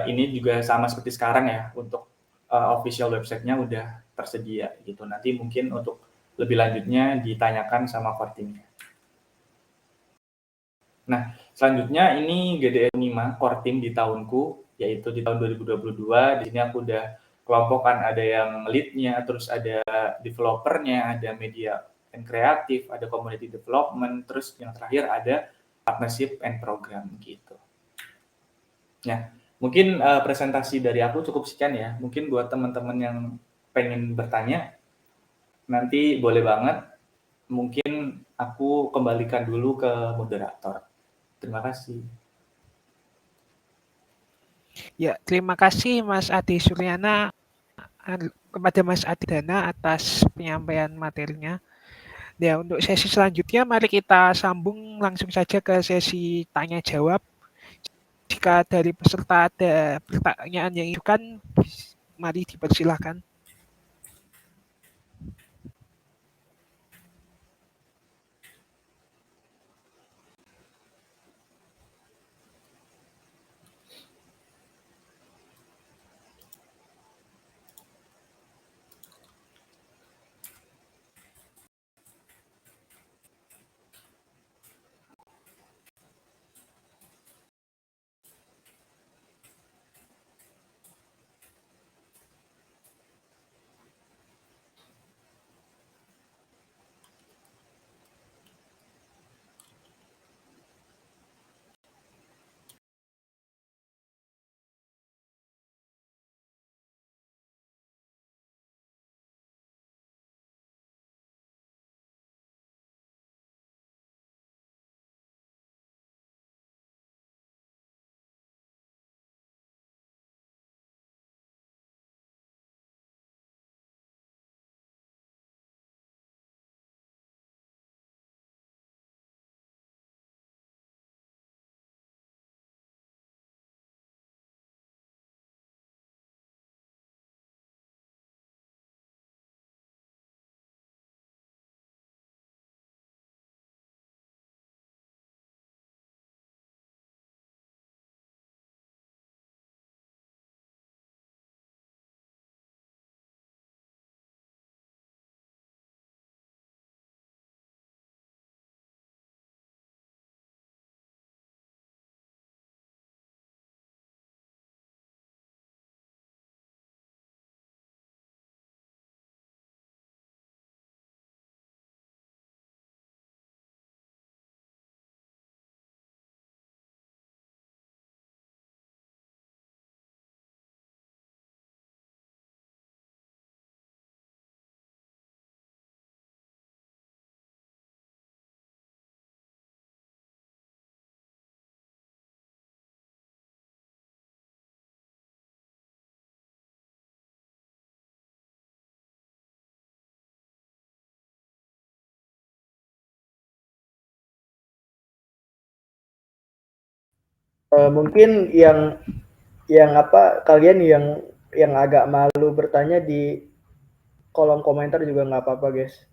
ini juga sama seperti sekarang ya, untuk official website-nya udah tersedia gitu. Nanti mungkin untuk lebih lanjutnya ditanyakan sama core team-nya. Nah, selanjutnya ini GDSC Unima core team di tahunku, yaitu di tahun 2022. Di sini aku udah kelompokkan, ada yang lead-nya, terus ada developer-nya, ada media and kreatif, ada community development, terus yang terakhir ada partnership and program gitu. Nah, mungkin presentasi dari aku cukup sekian ya. Mungkin buat teman-teman yang pengen bertanya, nanti boleh banget. Mungkin aku kembalikan dulu ke moderator. Terima kasih. Ya, terima kasih Mas Adi Suryana kepada Mas Adi Dana atas penyampaian materinya. Ya, untuk sesi selanjutnya mari kita sambung langsung saja ke sesi tanya jawab. Jika dari peserta ada pertanyaan yang diajukan, mari dipersilahkan. Mungkin yang kalian yang agak malu bertanya di kolom komentar juga nggak apa-apa guys.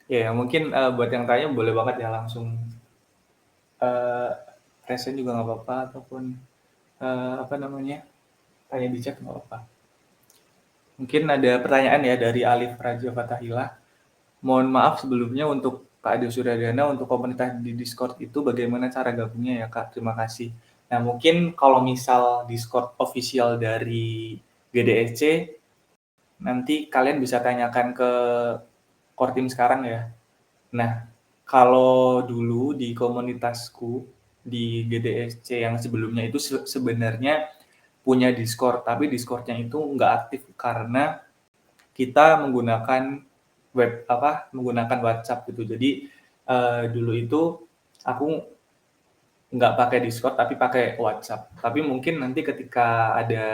Ya, mungkin buat yang tanya boleh banget ya langsung present juga nggak apa-apa, ataupun tanya di chat nggak apa-apa. Mungkin ada pertanyaan ya dari Alif Raja Fatahila. Mohon maaf sebelumnya untuk Kak Ade Suryadana untuk komunitas di Discord itu bagaimana cara gabungnya ya Kak? Terima kasih. Nah mungkin kalau misal Discord official dari GDSC, nanti kalian bisa tanyakan ke core team sekarang ya. Nah, kalau dulu di komunitasku di GDSC yang sebelumnya itu sebenarnya punya Discord, tapi Discord-nya itu nggak aktif karena kita menggunakan menggunakan WhatsApp gitu. Jadi dulu itu aku nggak pakai Discord tapi pakai WhatsApp. Tapi mungkin nanti ketika ada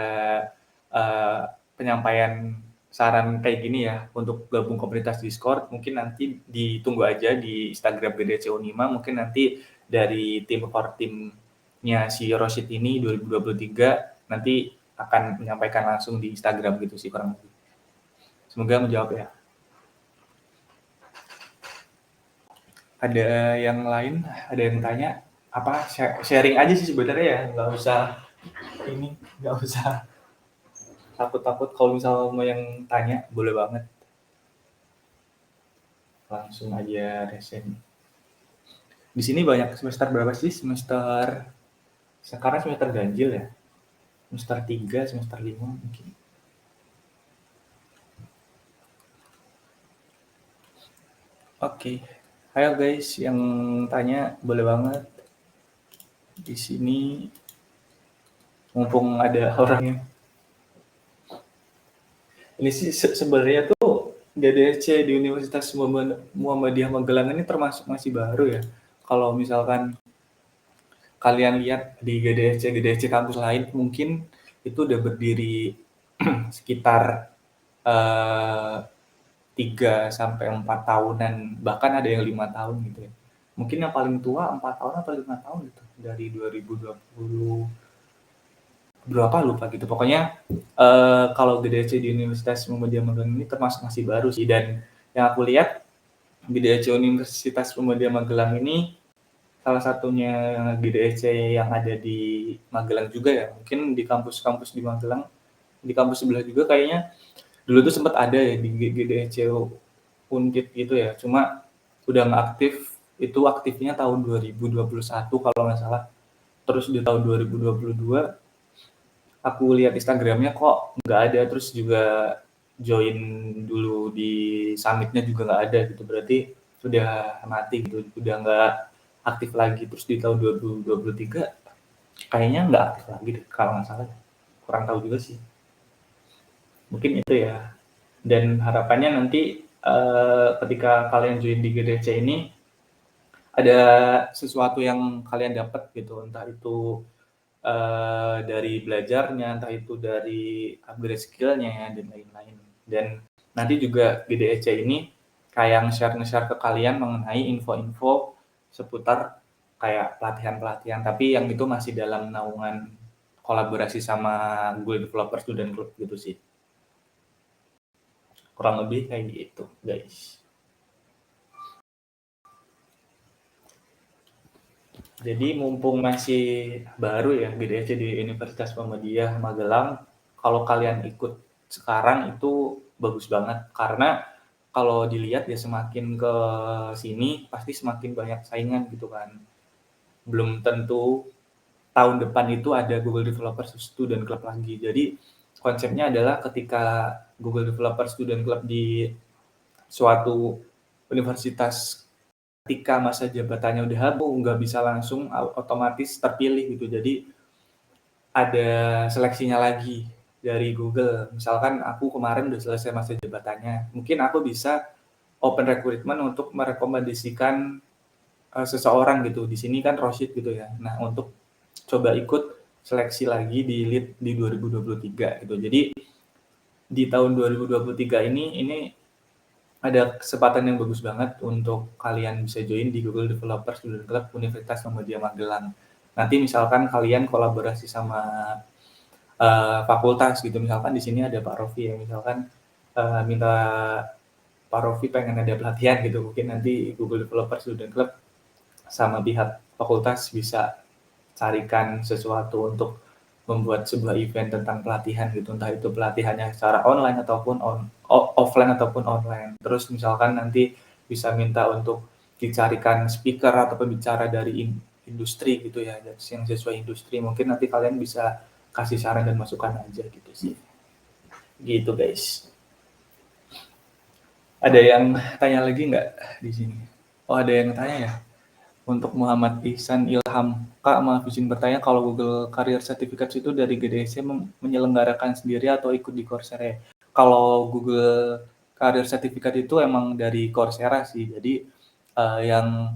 penyampaian saran kayak gini ya untuk gabung komunitas Discord, mungkin nanti ditunggu aja di Instagram GDC Unima. Mungkin nanti dari tim core timnya si Rosid ini 2023 nanti akan menyampaikan langsung di Instagram gitu sih kurang lebih. Semoga menjawab ya. Ada yang lain? Ada yang tanya? Apa sharing aja sih sebenarnya ya, nggak usah takut-takut. Kalau misalnya mau yang tanya boleh banget, langsung aja resen. Di sini banyak semester berapa sih? Sekarang semester ganjil ya, semester 3, semester 5 mungkin. Oke. Ayo guys, yang tanya boleh banget. Di sini mumpung ada orangnya. Ini sih sebenarnya tuh GDSC di Universitas Muhammadiyah Magelang ini termasuk masih baru ya. Kalau misalkan kalian lihat di GDSC kampus lain mungkin itu udah berdiri sekitar 3-4 tahunan, bahkan ada yang 5 tahun gitu ya. Mungkin yang paling tua 4 tahun atau 5 tahun gitu, dari 2020 berapa lupa gitu. Pokoknya kalau GDSC di Universitas Muhammadiyah Magelang ini termasuk masih baru sih, dan yang aku lihat GDSC Universitas Muhammadiyah Magelang ini salah satunya GDSC yang ada di Magelang juga ya. Mungkin di kampus-kampus di Magelang, di kampus sebelah juga kayaknya dulu tuh sempat ada ya di GDSC Undip gitu ya, cuma udah nggak aktif. Itu aktifnya tahun 2021 kalau nggak salah. Terus di tahun 2022 aku lihat Instagramnya kok nggak ada, terus juga join dulu di summitnya juga nggak ada gitu, berarti udah mati gitu, udah nggak aktif lagi. Terus di tahun 2023 kayaknya nggak aktif lagi deh, kalau nggak salah, kurang tahu juga sih. Mungkin itu ya, dan harapannya nanti ketika kalian join di GDC ini ada sesuatu yang kalian dapat gitu, entah itu dari belajarnya, entah itu dari upgrade skillnya ya, dan lain-lain. Dan nanti juga GDC ini kayak nge-share ke kalian mengenai info-info seputar kayak pelatihan-pelatihan, tapi yang itu masih dalam naungan kolaborasi sama Google Developer Student Club gitu sih. Kurang lebih kayak gitu, guys. Jadi mumpung masih baru ya GDSC di Universitas Muhammadiyah Magelang, kalau kalian ikut sekarang itu bagus banget, karena kalau dilihat ya semakin ke sini pasti semakin banyak saingan gitu kan. Belum tentu tahun depan itu ada Google Developer Student Club lagi. Jadi konsepnya adalah ketika Google Developer Student Club di suatu universitas, ketika masa jabatannya udah habis, nggak bisa langsung otomatis terpilih gitu. Jadi ada seleksinya lagi dari Google. Misalkan aku kemarin udah selesai masa jabatannya, mungkin aku bisa open recruitment untuk merekomendasikan seseorang gitu. Di sini kan Rosid gitu ya. Nah, untuk coba ikut seleksi lagi di LEAD di 2023 gitu. Jadi di tahun 2023 ini ada kesempatan yang bagus banget untuk kalian bisa join di Google Developer Student Club Universitas Muhammadiyah Magelang. Nanti misalkan kalian kolaborasi sama fakultas gitu, misalkan di sini ada Pak Rofi ya, misalkan minta Pak Rofi pengen ada pelatihan gitu, mungkin nanti Google Developer Student Club sama pihak fakultas bisa carikan sesuatu untuk membuat sebuah event tentang pelatihan gitu, entah itu pelatihannya secara online ataupun offline ataupun online. Terus misalkan nanti bisa minta untuk dicarikan speaker atau pembicara dari industri gitu ya, yang sesuai industri. Mungkin nanti kalian bisa kasih saran dan masukan aja gitu sih. Gitu guys. Ada yang tanya lagi nggak di sini? Oh, ada yang tanya ya. Untuk Muhammad Ihsan Ilham, Kak, maaf izin bertanya, kalau Google Career Certificate itu dari GDSC menyelenggarakan sendiri atau ikut di Coursera? Kalau Google Career Certificate itu emang dari Coursera sih, jadi yang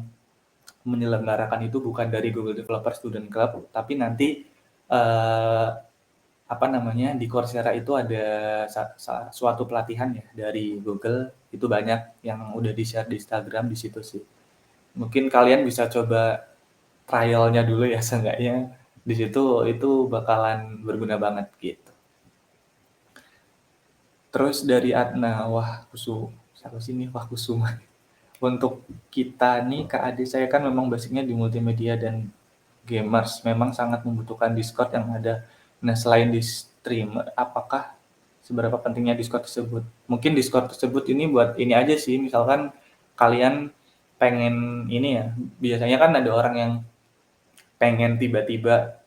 menyelenggarakan itu bukan dari Google Developer Student Club, tapi nanti di Coursera itu ada suatu pelatihan ya dari Google, itu banyak yang udah di-share di Instagram di situ sih. Mungkin kalian bisa coba trialnya dulu ya, seenggaknya di situ itu bakalan berguna banget gitu. Terus dari Adna, siapa sih ini Kusuma. Untuk kita nih, Kak Ade, saya kan memang basicnya di multimedia dan gamers, memang sangat membutuhkan Discord yang ada. Nah, selain di streamer, apakah seberapa pentingnya Discord tersebut? Mungkin Discord tersebut ini buat ini aja sih, misalkan kalian pengen ini ya, biasanya kan ada orang yang pengen tiba-tiba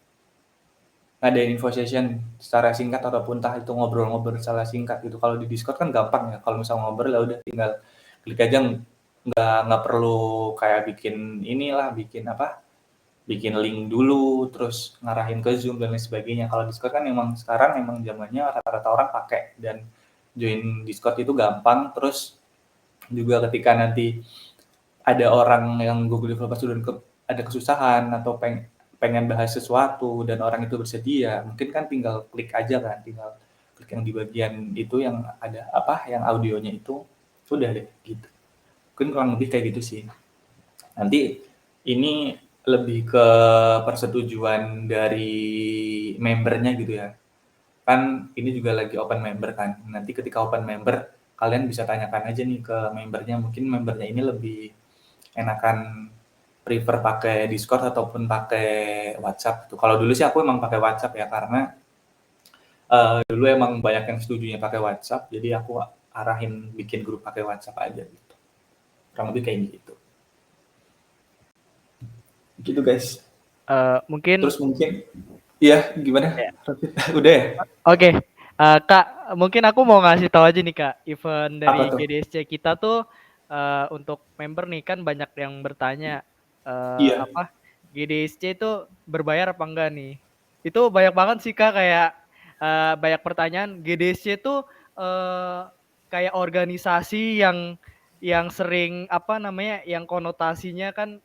ngadain info session secara singkat ataupun entah itu ngobrol-ngobrol secara singkat gitu. Kalau di Discord kan gampang ya, kalau misal ngobrol ya udah tinggal klik aja, nggak perlu kayak bikin link dulu terus ngarahin ke Zoom dan lain sebagainya. Kalau Discord kan sekarang zamannya rata-rata orang pakai, dan join Discord itu gampang. Terus juga ketika nanti ada orang yang Google Developer Student Club ada kesusahan atau pengen bahas sesuatu dan orang itu bersedia, mungkin kan tinggal klik aja kan, tinggal klik yang di bagian itu yang ada yang audionya itu, udah deh gitu. Mungkin kurang lebih kayak gitu sih. Nanti ini lebih ke persetujuan dari membernya gitu ya. Kan ini juga lagi open member kan. Nanti ketika open member, kalian bisa tanyakan aja nih ke membernya. Mungkin membernya ini lebih enakan prefer pakai Discord ataupun pakai WhatsApp. Kalau dulu sih aku emang pakai WhatsApp ya, karena dulu emang banyak yang setujunya pakai WhatsApp. Jadi aku arahin bikin grup pakai WhatsApp aja gitu. Kurang lebih kayak gitu. Gitu guys. Terus mungkin iya, gimana? Ya. Udah ya? Oke. Kak, mungkin aku mau ngasih tahu aja nih Kak, event dari GDSC kita tuh untuk member nih kan banyak yang bertanya GDSC itu berbayar apa enggak nih? Itu banyak banget sih Kak, kayak banyak pertanyaan. GDSC itu kayak organisasi yang sering yang konotasinya kan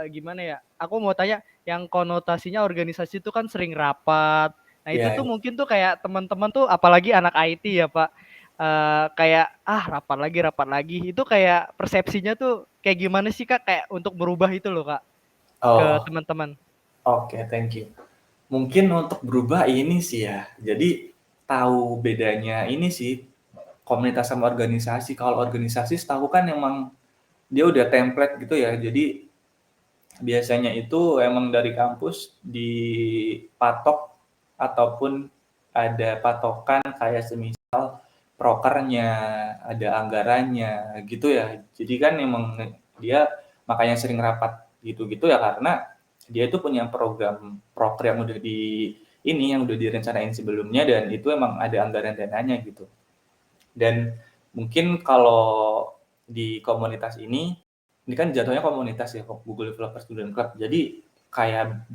gimana ya? Aku mau tanya, yang konotasinya organisasi itu kan sering rapat. Nah, itu tuh mungkin tuh kayak teman-teman tuh apalagi anak IT ya, Pak. Kayak rapat lagi. Itu kayak persepsinya tuh kayak gimana sih, Kak? Kayak untuk berubah itu loh, Kak. Ke teman-teman. Oke, thank you. Mungkin untuk berubah ini sih ya. Jadi tahu bedanya ini sih, komunitas sama organisasi. Kalau organisasi setahu kan emang dia udah template gitu ya. Jadi biasanya itu emang dari kampus dipatok ataupun ada patokan kayak semisal prokernya, ada anggarannya gitu ya. Jadi kan emang dia makanya sering rapat gitu-gitu ya, karena dia itu punya proker yang udah yang udah direncanain sebelumnya, dan itu emang ada anggaran dananya gitu. Dan mungkin kalau di komunitas ini kan jatuhnya komunitas ya, Google Developer Student Club. Jadi kayak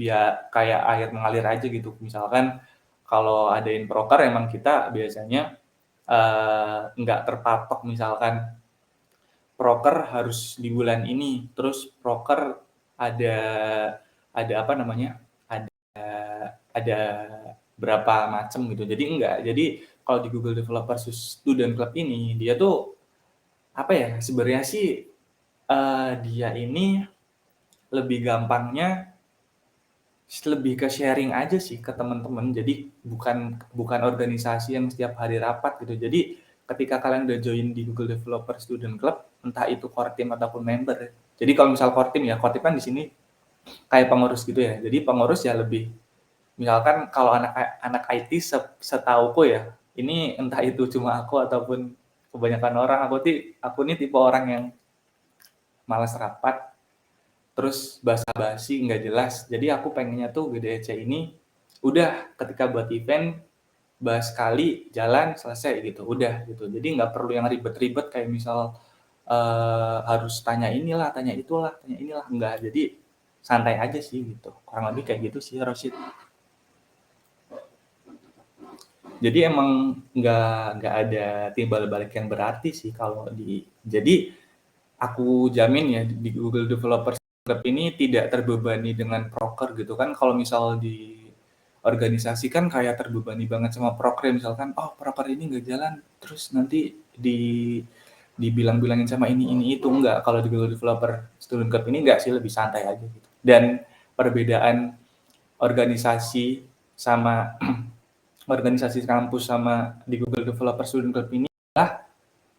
air mengalir aja gitu. Misalkan kalau adain proker emang kita biasanya nggak terpatok, misalkan proker harus di bulan ini, terus proker ada ada berapa macam gitu. Jadi enggak. Jadi kalau di Google Developer Student Club ini, dia tuh sebenarnya sih dia ini lebih gampangnya lebih ke sharing aja sih ke teman-teman. Jadi bukan organisasi yang setiap hari rapat gitu. Jadi ketika kalian udah join di Google Developer Student Club, entah itu core team ataupun member. Jadi kalau misal core team kan di sini kayak pengurus gitu ya. Jadi pengurus ya lebih, misalkan kalau anak IT setauku ya, ini entah itu cuma aku ataupun kebanyakan orang, aku nih tipe orang yang malas rapat, terus basa-basi nggak jelas. Jadi aku pengennya tuh GDEC ini udah ketika buat event bahas sekali jalan selesai gitu, udah gitu. Jadi nggak perlu yang ribet-ribet kayak misal harus tanya inilah, tanya itulah, tanya inilah, enggak. Jadi santai aja sih gitu. Kurang lebih kayak gitu sih, Rosid. Jadi emang nggak ada timbal balik yang berarti sih kalau jadi aku jamin ya di Google Developers Club ini tidak terbebani dengan proker gitu kan. Kalau misal di organisasi kan kayak terbebani banget sama proker, misalkan oh proker ini nggak jalan terus nanti dibilang-bilangin sama ini itu. Enggak. Kalau di Google Developer Student Club ini enggak sih, lebih santai aja gitu. Dan perbedaan organisasi sama organisasi kampus sama di Google Developer Student Club ini adalah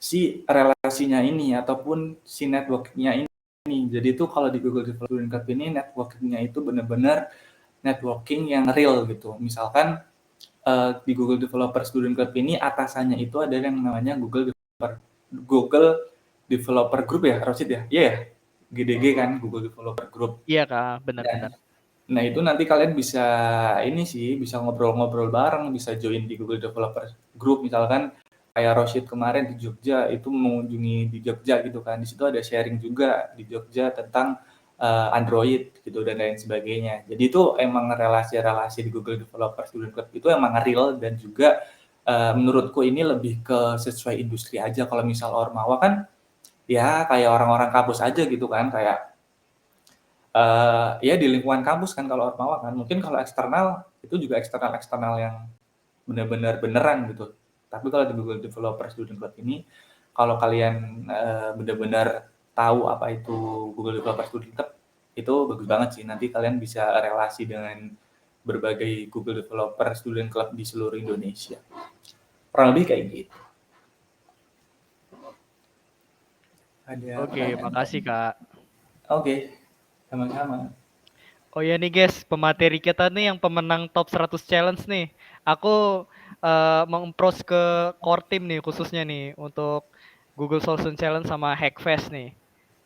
si relasinya ini ataupun si networknya ini. Jadi itu kalau di Google Developer Student Club ini networkingnya itu benar-benar networking yang real gitu. Misalkan di Google Developer Student Club ini atasannya itu ada yang namanya Google Developer Group ya, Rosid ya? Iya ya? GDG kan, Google Developer Group. Iya Kak, benar-benar. Nah itu nanti kalian bisa ini sih, bisa ngobrol-ngobrol bareng, bisa join di Google Developer Group. Misalkan kayak Rosid kemarin di Jogja, itu mengunjungi di Jogja gitu kan. Di situ ada sharing juga di Jogja tentang Android gitu dan lain sebagainya. Jadi itu emang relasi-relasi di Google Developer Student Club itu emang real dan juga menurutku ini lebih ke sesuai industri aja. Kalau misal Ormawa kan ya kayak orang-orang kampus aja gitu kan, kayak ya di lingkungan kampus kan kalau Ormawa kan. Mungkin kalau eksternal itu juga eksternal yang benar-benar beneran gitu. Tapi kalau di Google Developer Student Club ini, kalau kalian benar-benar tahu apa itu Google Developer Student Club, itu bagus banget sih. Nanti kalian bisa relasi dengan berbagai Google Developer Student Club di seluruh Indonesia. Kurang lebih kayak gitu. Oke, makasih Kak. Oke, sama-sama. Oh ya nih guys, pemateri kita nih yang pemenang top 100 challenge nih. Aku meng-approach ke core team nih khususnya nih untuk Google Solution Challenge sama Hackfest nih.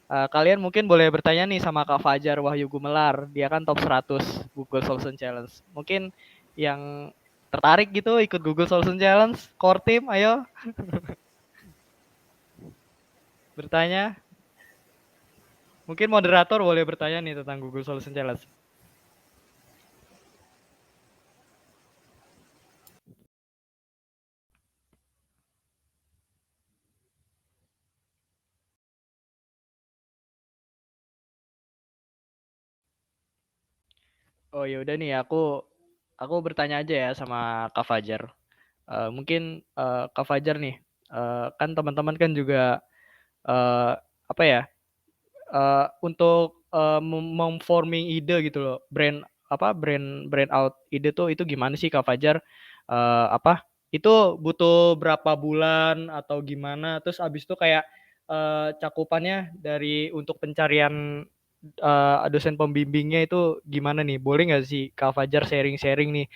Kalian mungkin boleh bertanya nih sama Kak Fajar Wahyu Gumelar. Dia kan top 100 Google Solution Challenge. Mungkin yang tertarik gitu ikut Google Solution Challenge, core team, ayo. Bertanya. Mungkin moderator boleh bertanya nih tentang Google Solution Challenge. Oh ya udah nih, aku bertanya aja ya sama Kak Fajar. Mungkin Kak Fajar nih, kan teman-teman kan juga apa ya, untuk memforming ide gitu loh, brand out ide tuh itu gimana sih Kak Fajar? Itu butuh berapa bulan atau gimana? Terus abis itu kayak cakupannya dari untuk pencarian dosen pembimbingnya itu gimana nih? Boleh nggak sih Kak Fajar sharing-sharing nih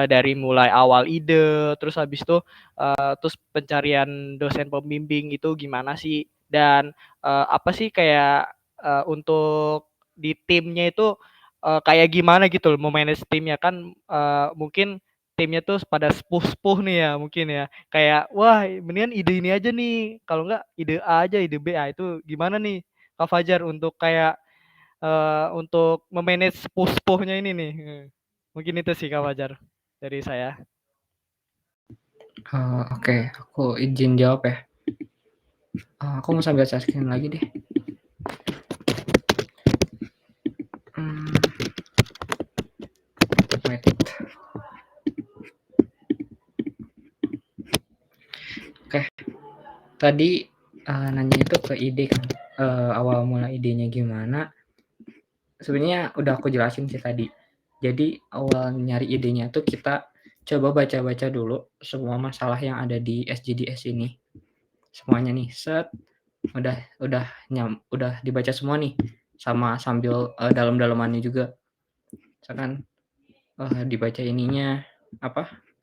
dari mulai awal ide, terus habis itu terus pencarian dosen pembimbing itu gimana sih? Dan apa sih kayak untuk di timnya itu kayak gimana gitu loh, memanage timnya kan mungkin timnya tuh pada sepuh-sepuh nih ya mungkin ya. Kayak wah mendingan ide ini aja nih, kalau enggak ide A aja, ide B. Itu gimana nih Kak Fajar untuk kayak untuk memanage sepuh-sepuhnya ini nih. Mungkin itu sih Kak Fajar dari saya. Oke, aku izin jawab ya. Aku mau sambil share screen lagi deh. Wait. Oke, tadi nanya itu ke ide kan, awal mula idenya gimana. Sebenarnya udah aku jelasin sih tadi. Jadi awal nyari idenya tuh kita coba baca-baca dulu semua masalah yang ada di SGDS ini. Semuanya nih, set udah dibaca semua nih, sama sambil dalam-dalamannya juga. Misalkan dibaca ininya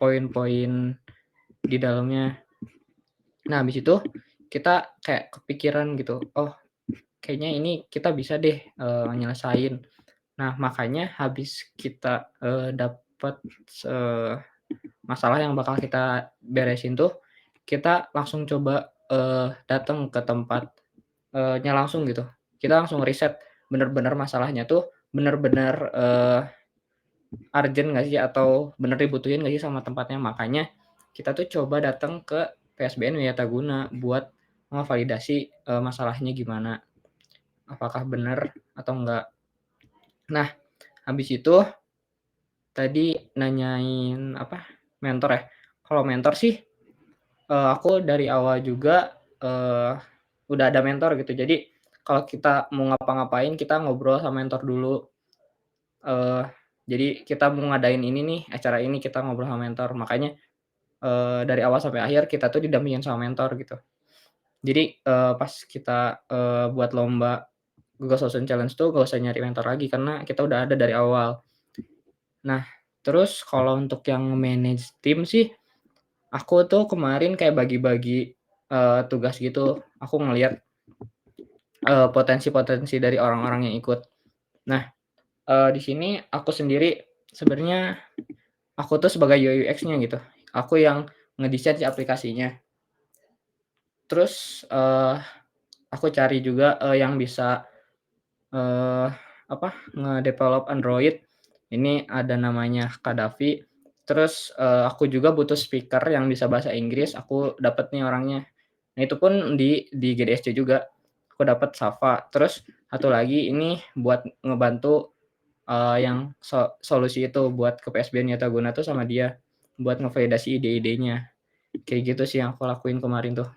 poin-poin di dalamnya. Nah habis itu kita kayak kepikiran gitu, kayaknya ini kita bisa deh nyelesain. Nah, makanya habis kita dapat masalah yang bakal kita beresin tuh, kita langsung coba datang ke tempatnya langsung gitu. Kita langsung riset bener-bener masalahnya tuh bener-bener urgent nggak sih atau bener dibutuhin nggak sih sama tempatnya. Makanya kita tuh coba datang ke PSBN Wiataguna buat ngevalidasi masalahnya gimana, apakah bener atau enggak. Nah, habis itu tadi nanyain apa mentor ya. Kalau mentor sih aku dari awal juga udah ada mentor gitu. Jadi kalau kita mau ngapa-ngapain kita ngobrol sama mentor dulu. Jadi kita mau ngadain ini nih, acara ini kita ngobrol sama mentor. Makanya dari awal sampai akhir kita tuh didampingin sama mentor gitu. Jadi pas kita buat lomba Google Solution Challenge tuh gak usah nyari mentor lagi karena kita udah ada dari awal. Nah, terus kalau untuk yang manage tim sih, aku tuh kemarin kayak bagi-bagi tugas gitu. Aku ngelihat potensi-potensi dari orang-orang yang ikut. Nah, di sini aku sendiri sebenarnya aku tuh sebagai UI UX-nya gitu. Aku yang ngedesain si aplikasinya. Terus aku cari juga yang bisa ngedevelop Android. Ini ada namanya Kadafi. Terus aku juga butuh speaker yang bisa bahasa Inggris. Aku dapet nih orangnya. Nah itu pun di GDSC juga. Aku dapat Safa. Terus satu lagi ini buat ngebantu yang solusi itu buat ke PSBN Wiataguna tuh sama dia buat ngevalidasi ide-idenya. Kayak gitu sih yang aku lakuin kemarin tuh.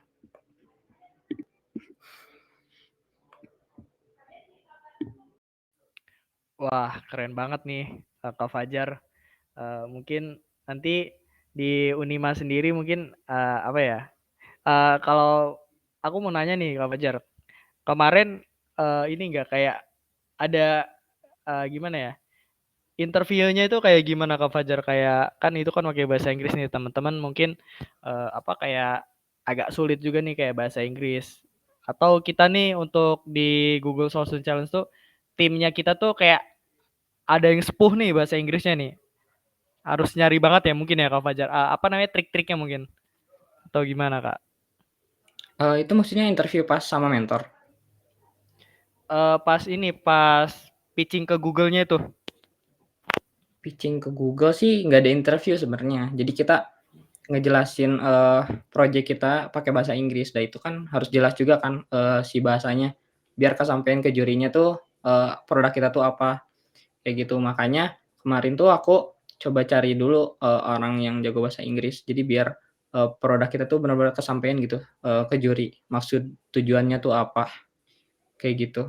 Wah, keren banget nih Kak Fajar. Mungkin nanti di Unima sendiri mungkin apa ya? Kalau aku mau nanya nih Kak Fajar, kemarin ini enggak kayak ada gimana ya? Interviewnya itu kayak gimana Kak Fajar? Kayak kan itu kan pakai bahasa Inggris nih teman-teman mungkin kayak agak sulit juga nih kayak bahasa Inggris. Atau kita nih untuk di Google Solution Challenge tuh timnya kita tuh kayak ada yang sepuh nih bahasa Inggrisnya nih. Harus nyari banget ya mungkin ya Kak Fajar. Apa namanya trik-triknya mungkin? Atau gimana Kak? Itu maksudnya interview pas sama mentor? Pas pitching ke Google-nya itu. Pitching ke Google sih nggak ada interview sebenarnya. Jadi kita ngejelasin project kita pakai bahasa Inggris. Dan itu kan harus jelas juga kan si bahasanya. Biar kesampaian ke jurinya tuh produk kita tuh apa. Kayak gitu. Makanya kemarin tuh aku coba cari dulu orang yang jago bahasa Inggris. Jadi biar produk kita tuh benar-benar kesampaian gitu ke juri. Maksud tujuannya tuh apa. Kayak gitu.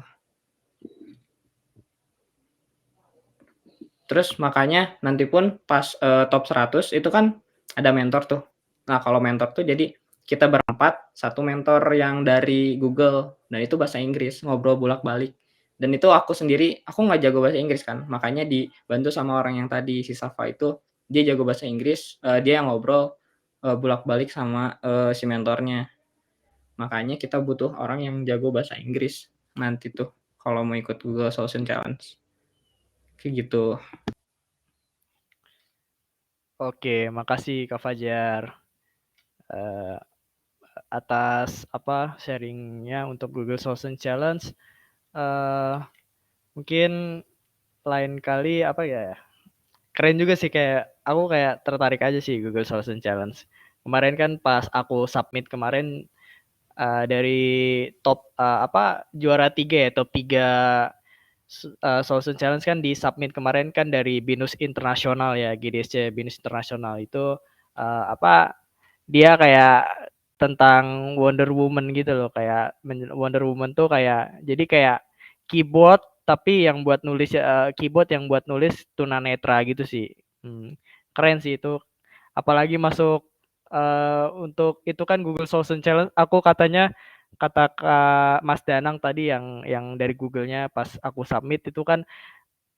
Terus makanya nanti pun pas top 100 itu kan ada mentor tuh. Nah kalau mentor tuh jadi kita berempat, satu mentor yang dari Google, dan itu bahasa Inggris, ngobrol bolak-balik. Dan itu aku sendiri, aku nggak jago bahasa Inggris kan, makanya dibantu sama orang yang tadi, si Safa itu, dia jago bahasa Inggris, dia yang ngobrol bolak-balik sama si mentornya. Makanya kita butuh orang yang jago bahasa Inggris nanti tuh, kalau mau ikut Google Solution Challenge. Kayak gitu. Oke, makasih Kak Fajar atas sharingnya untuk Google Solution Challenge. Mungkin lain kali keren juga sih kayak aku kayak tertarik aja sih Google Solution Challenge. Kemarin kan pas aku submit kemarin dari top juara 3 ya, top 3 Solution Challenge kan di submit kemarin kan dari BINUS Internasional ya, GDSC BINUS Internasional itu dia kayak tentang Wonder Woman gitu loh, kayak Wonder Woman tuh kayak jadi kayak keyboard tapi yang buat nulis keyboard yang buat nulis tunanetra gitu sih. Keren sih itu. Apalagi masuk untuk itu kan Google Solution Challenge aku kata Kak Mas Danang tadi yang dari Google-nya pas aku submit itu kan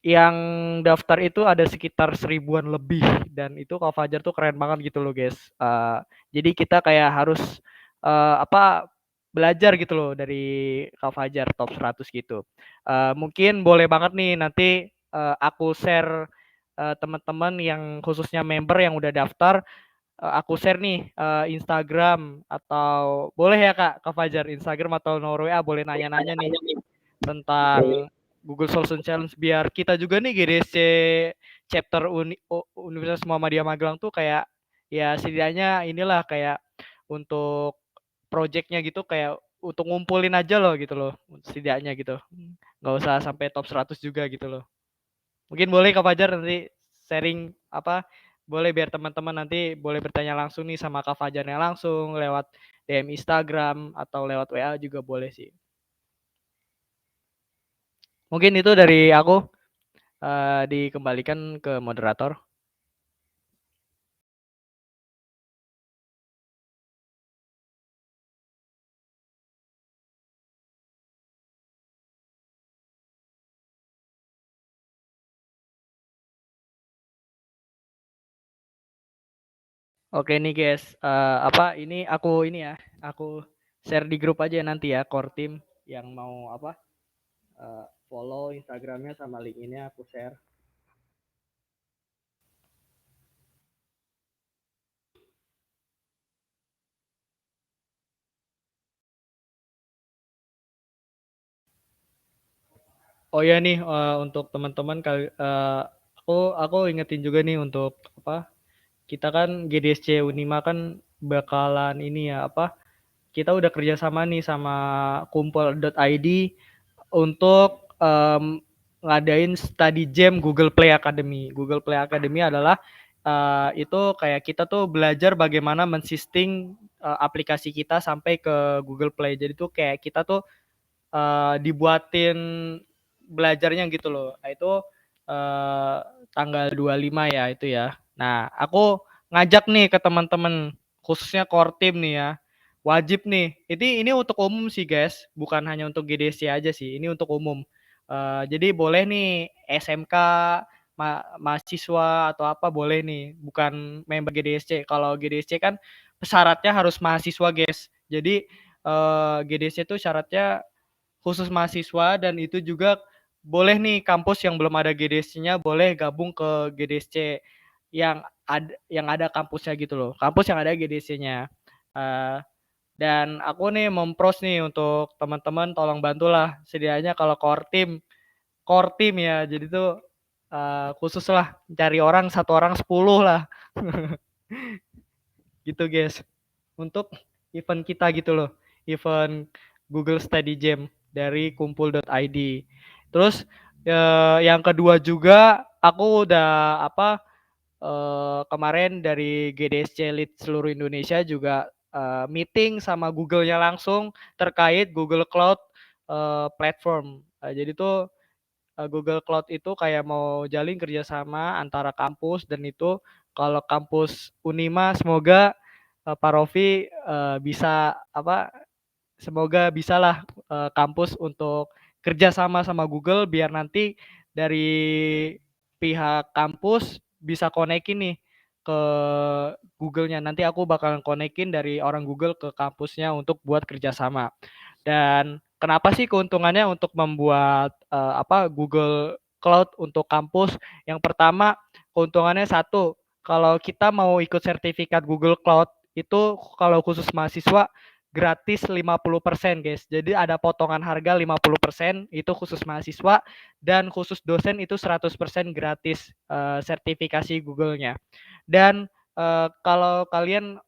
yang daftar itu ada sekitar 1000-an lebih dan itu Kak Fajar tuh keren banget gitu loh guys. Jadi kita kayak harus belajar gitu loh dari Kak Fajar top 100 gitu. Mungkin boleh banget nih nanti aku share teman-teman yang khususnya member yang udah daftar, aku share nih Instagram atau boleh ya Kak Fajar Instagram atau nomor WA boleh nanya-nanya nih tentang Google Solution Challenge biar kita juga nih GDSC chapter Universitas Muhammadiyah Magelang tuh kayak ya setidaknya inilah kayak untuk projectnya gitu kayak untuk ngumpulin aja loh gitu loh setidaknya gitu nggak usah sampai top 100 juga gitu loh. Mungkin boleh Kak Fajar nanti sharing apa boleh biar teman-teman nanti boleh bertanya langsung nih sama Kak Fajarnya langsung lewat DM Instagram atau lewat WA juga boleh sih. Mungkin itu dari aku dikembalikan ke moderator. Oke nih guys, apa ini ya, aku share di grup aja nanti ya core team yang mau apa follow Instagramnya sama link ini aku share. Oh ya nih untuk teman-teman aku ingetin juga nih untuk apa kita kan GDSC Unima kan bakalan ini ya apa kita udah kerjasama nih sama kumpul.id untuk ngadain study jam Google Play Academy. Google Play Academy adalah itu kayak kita tuh belajar bagaimana mensisting aplikasi kita sampai ke Google Play. Jadi tuh kayak kita tuh dibuatin belajarnya gitu loh. Nah, itu tanggal 25 ya itu ya. Nah, aku ngajak nih ke teman-teman khususnya core team nih ya. Wajib nih. Ini untuk umum sih guys, bukan hanya untuk GDC aja sih. Ini untuk umum. Jadi boleh nih SMK mahasiswa atau apa boleh nih, bukan member GDSC. Kalau GDSC kan syaratnya harus mahasiswa guys. Jadi GDSC itu syaratnya khusus mahasiswa dan itu juga boleh nih kampus yang belum ada GDSC-nya boleh gabung ke GDSC yang ada kampusnya gitu loh. Kampus yang ada GDSC-nya. Dan aku nih mempros nih untuk teman-teman tolong bantulah sedianya kalau core team ya. Jadi tuh khusus lah cari orang 1 orang 10 lah. Gitu guys. Untuk event kita gitu loh. Event Google Study Jam dari kumpul.id. Terus yang kedua juga aku udah kemarin dari GDSC Lead seluruh Indonesia juga meeting sama Google-nya langsung terkait Google Cloud platform. Jadi tuh Google Cloud itu kayak mau jalin kerjasama antara kampus dan itu kalau kampus Unima semoga Pak Rofi bisa semoga bisalah kampus untuk kerjasama sama Google biar nanti dari pihak kampus bisa konekin nih ke Google-nya. Nanti aku bakalan konekin dari orang Google ke kampusnya untuk buat kerjasama. Dan kenapa sih keuntungannya untuk membuat Google Cloud untuk kampus? Yang pertama keuntungannya satu, kalau kita mau ikut sertifikat Google Cloud itu kalau khusus mahasiswa gratis 50% guys. Jadi ada potongan harga 50% itu khusus mahasiswa dan khusus dosen itu 100% gratis sertifikasi Google-nya. Dan kalau kalian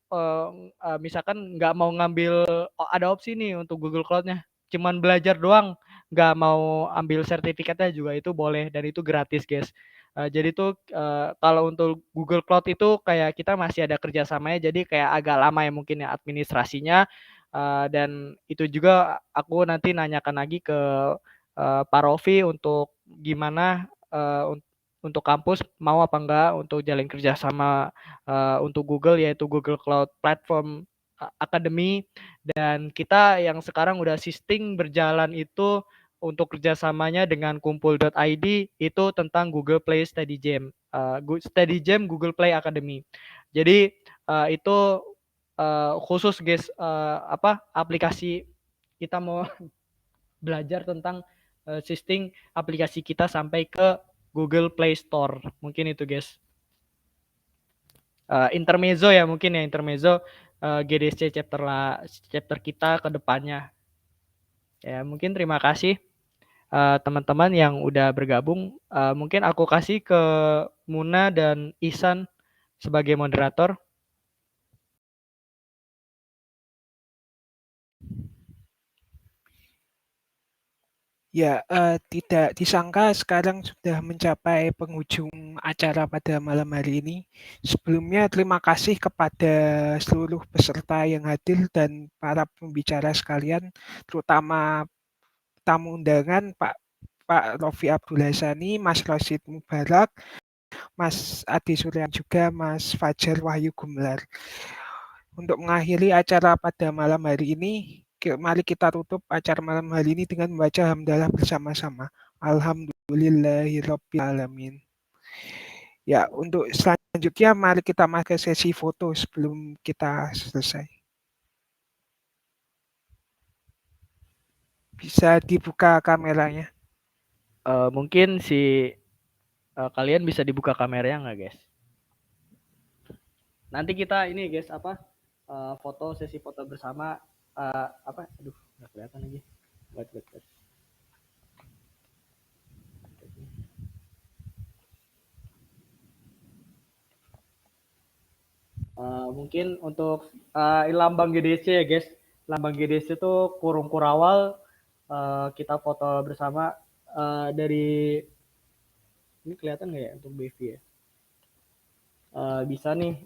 misalkan nggak mau ngambil ada opsi nih untuk Google Cloud-nya, cuman belajar doang, nggak mau ambil sertifikatnya juga itu boleh dan itu gratis guys. Jadi tuh kalau untuk Google Cloud itu kayak kita masih ada kerjasamanya, jadi kayak agak lama ya mungkin ya administrasinya. Dan itu juga aku nanti nanyakan lagi ke Pak Rofi untuk gimana untuk kampus mau apa enggak untuk jalin kerjasama untuk Google yaitu Google Cloud Platform Academy dan kita yang sekarang udah sisting berjalan itu untuk kerjasamanya dengan kumpul.id itu tentang Google Play Study Jam Study Jam Google Play Academy. Jadi itu khusus guys aplikasi kita mau belajar tentang sistem aplikasi kita sampai ke Google Play Store. Mungkin itu guys. Intermezzo ya mungkin ya, intermezzo GDC chapter kita ke depannya. Ya mungkin terima kasih teman-teman yang udah bergabung. Mungkin aku kasih ke Muna dan Ihsan sebagai moderator. Ya, tidak disangka sekarang sudah mencapai penghujung acara pada malam hari ini. Sebelumnya terima kasih kepada seluruh peserta yang hadir dan para pembicara sekalian, terutama tamu undangan Pak Rofi Abdul Hasani, Mas Rosid Mubarak, Mas Adi Suryan juga Mas Fajar Wahyu Gumelar. Untuk mengakhiri acara pada malam hari ini, mari kita tutup acara malam hari ini dengan membaca hamdalah bersama-sama. Alhamdulillahirabbil alamin. Ya, untuk selanjutnya mari kita masuk ke sesi foto sebelum kita selesai. Bisa dibuka kameranya. Mungkin kalian bisa dibuka kameranya nggak guys? Nanti kita ini guys sesi foto bersama aduh nggak kelihatan lagi. Wait. Mungkin untuk lambang GDC ya guys. Lambang GDC itu kurung kurawal. Kita foto bersama dari ini kelihatan nggak ya untuk BV ya? Bisa nih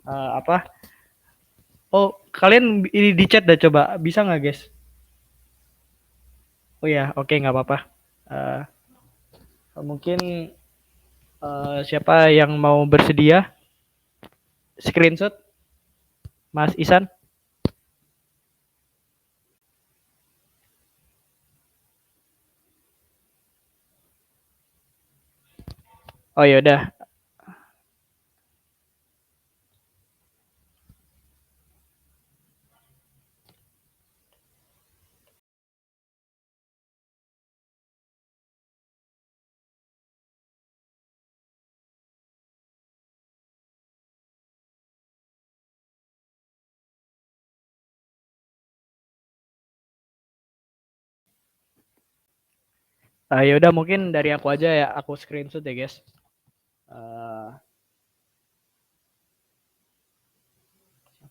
Oh kalian ini di chat dah coba bisa nggak guys? Oh ya oke nggak apa-apa. Mungkin siapa yang mau bersedia screenshot Mas Ihsan? Oh ya udah. Ya udah mungkin dari aku aja ya, aku screenshot ya guys. Siapa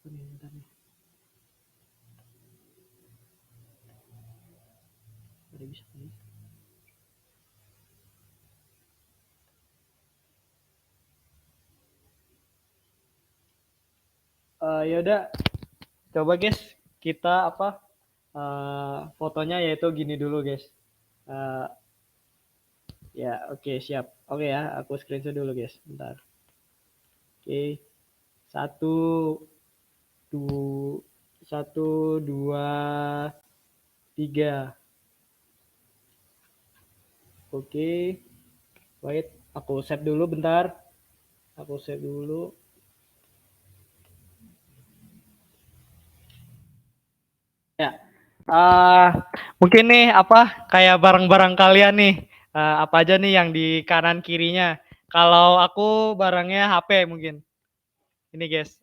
nih bentar nih? Ada bisa nih. Ya udah, coba guys kita fotonya yaitu gini dulu guys. Ya oke siap. Oke ya, aku screenshot dulu guys. Bentar. Oke, satu, dua, tiga. Oke, wait, aku save dulu bentar. Aku save dulu. Ya, mungkin nih kayak barang-barang kalian nih, apa aja nih yang di kanan kirinya. Kalau aku barangnya HP mungkin. Ini guys,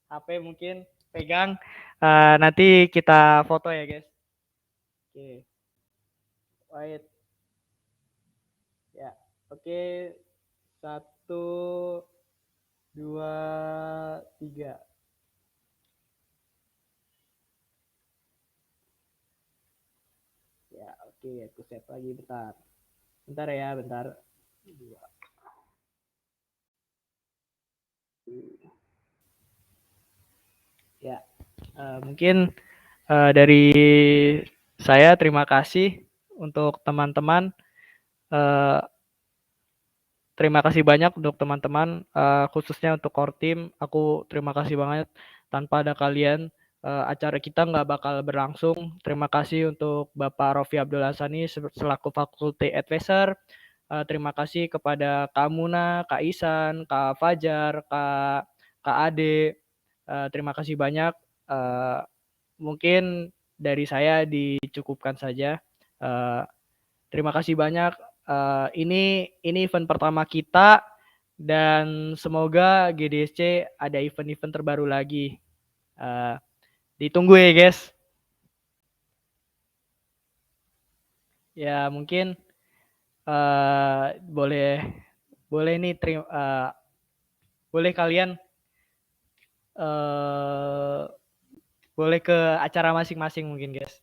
HP mungkin pegang. Nanti kita foto ya guys. Oke, wait. Ya, oke. 1, 2, 3. Ya, oke, aku save lagi bentar. Bentar ya, bentar. 2. Ya, mungkin dari saya terima kasih untuk teman-teman. Terima kasih banyak untuk teman-teman, khususnya untuk core team. Aku terima kasih banget. Tanpa ada kalian, acara kita nggak bakal berlangsung. Terima kasih untuk Bapak Rofi Abdul Hasani selaku Faculty Advisor. Terima kasih kepada Kak Muna, Kak Ihsan, Kak Fajar, Kak Ade. Terima kasih banyak. Mungkin dari saya dicukupkan saja. Terima kasih banyak. Ini event pertama kita dan semoga GDSC ada event-event terbaru lagi. Ditunggu ya guys. Ya mungkin boleh nih boleh kalian boleh ke acara masing-masing mungkin guys.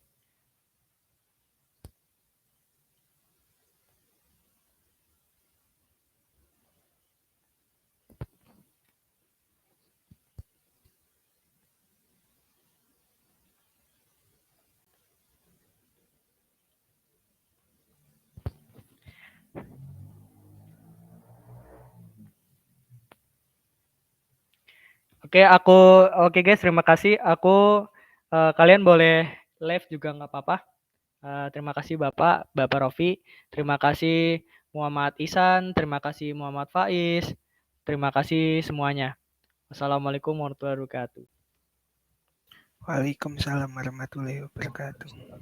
Oke guys, terima kasih. Kalian boleh live juga nggak apa-apa. Terima kasih Bapak Rofi, terima kasih Muhammad Ihsan, terima kasih Muhammad Faiz, terima kasih semuanya. Wassalamualaikum warahmatullahi wabarakatuh. Waalaikumsalam warahmatullahi wabarakatuh.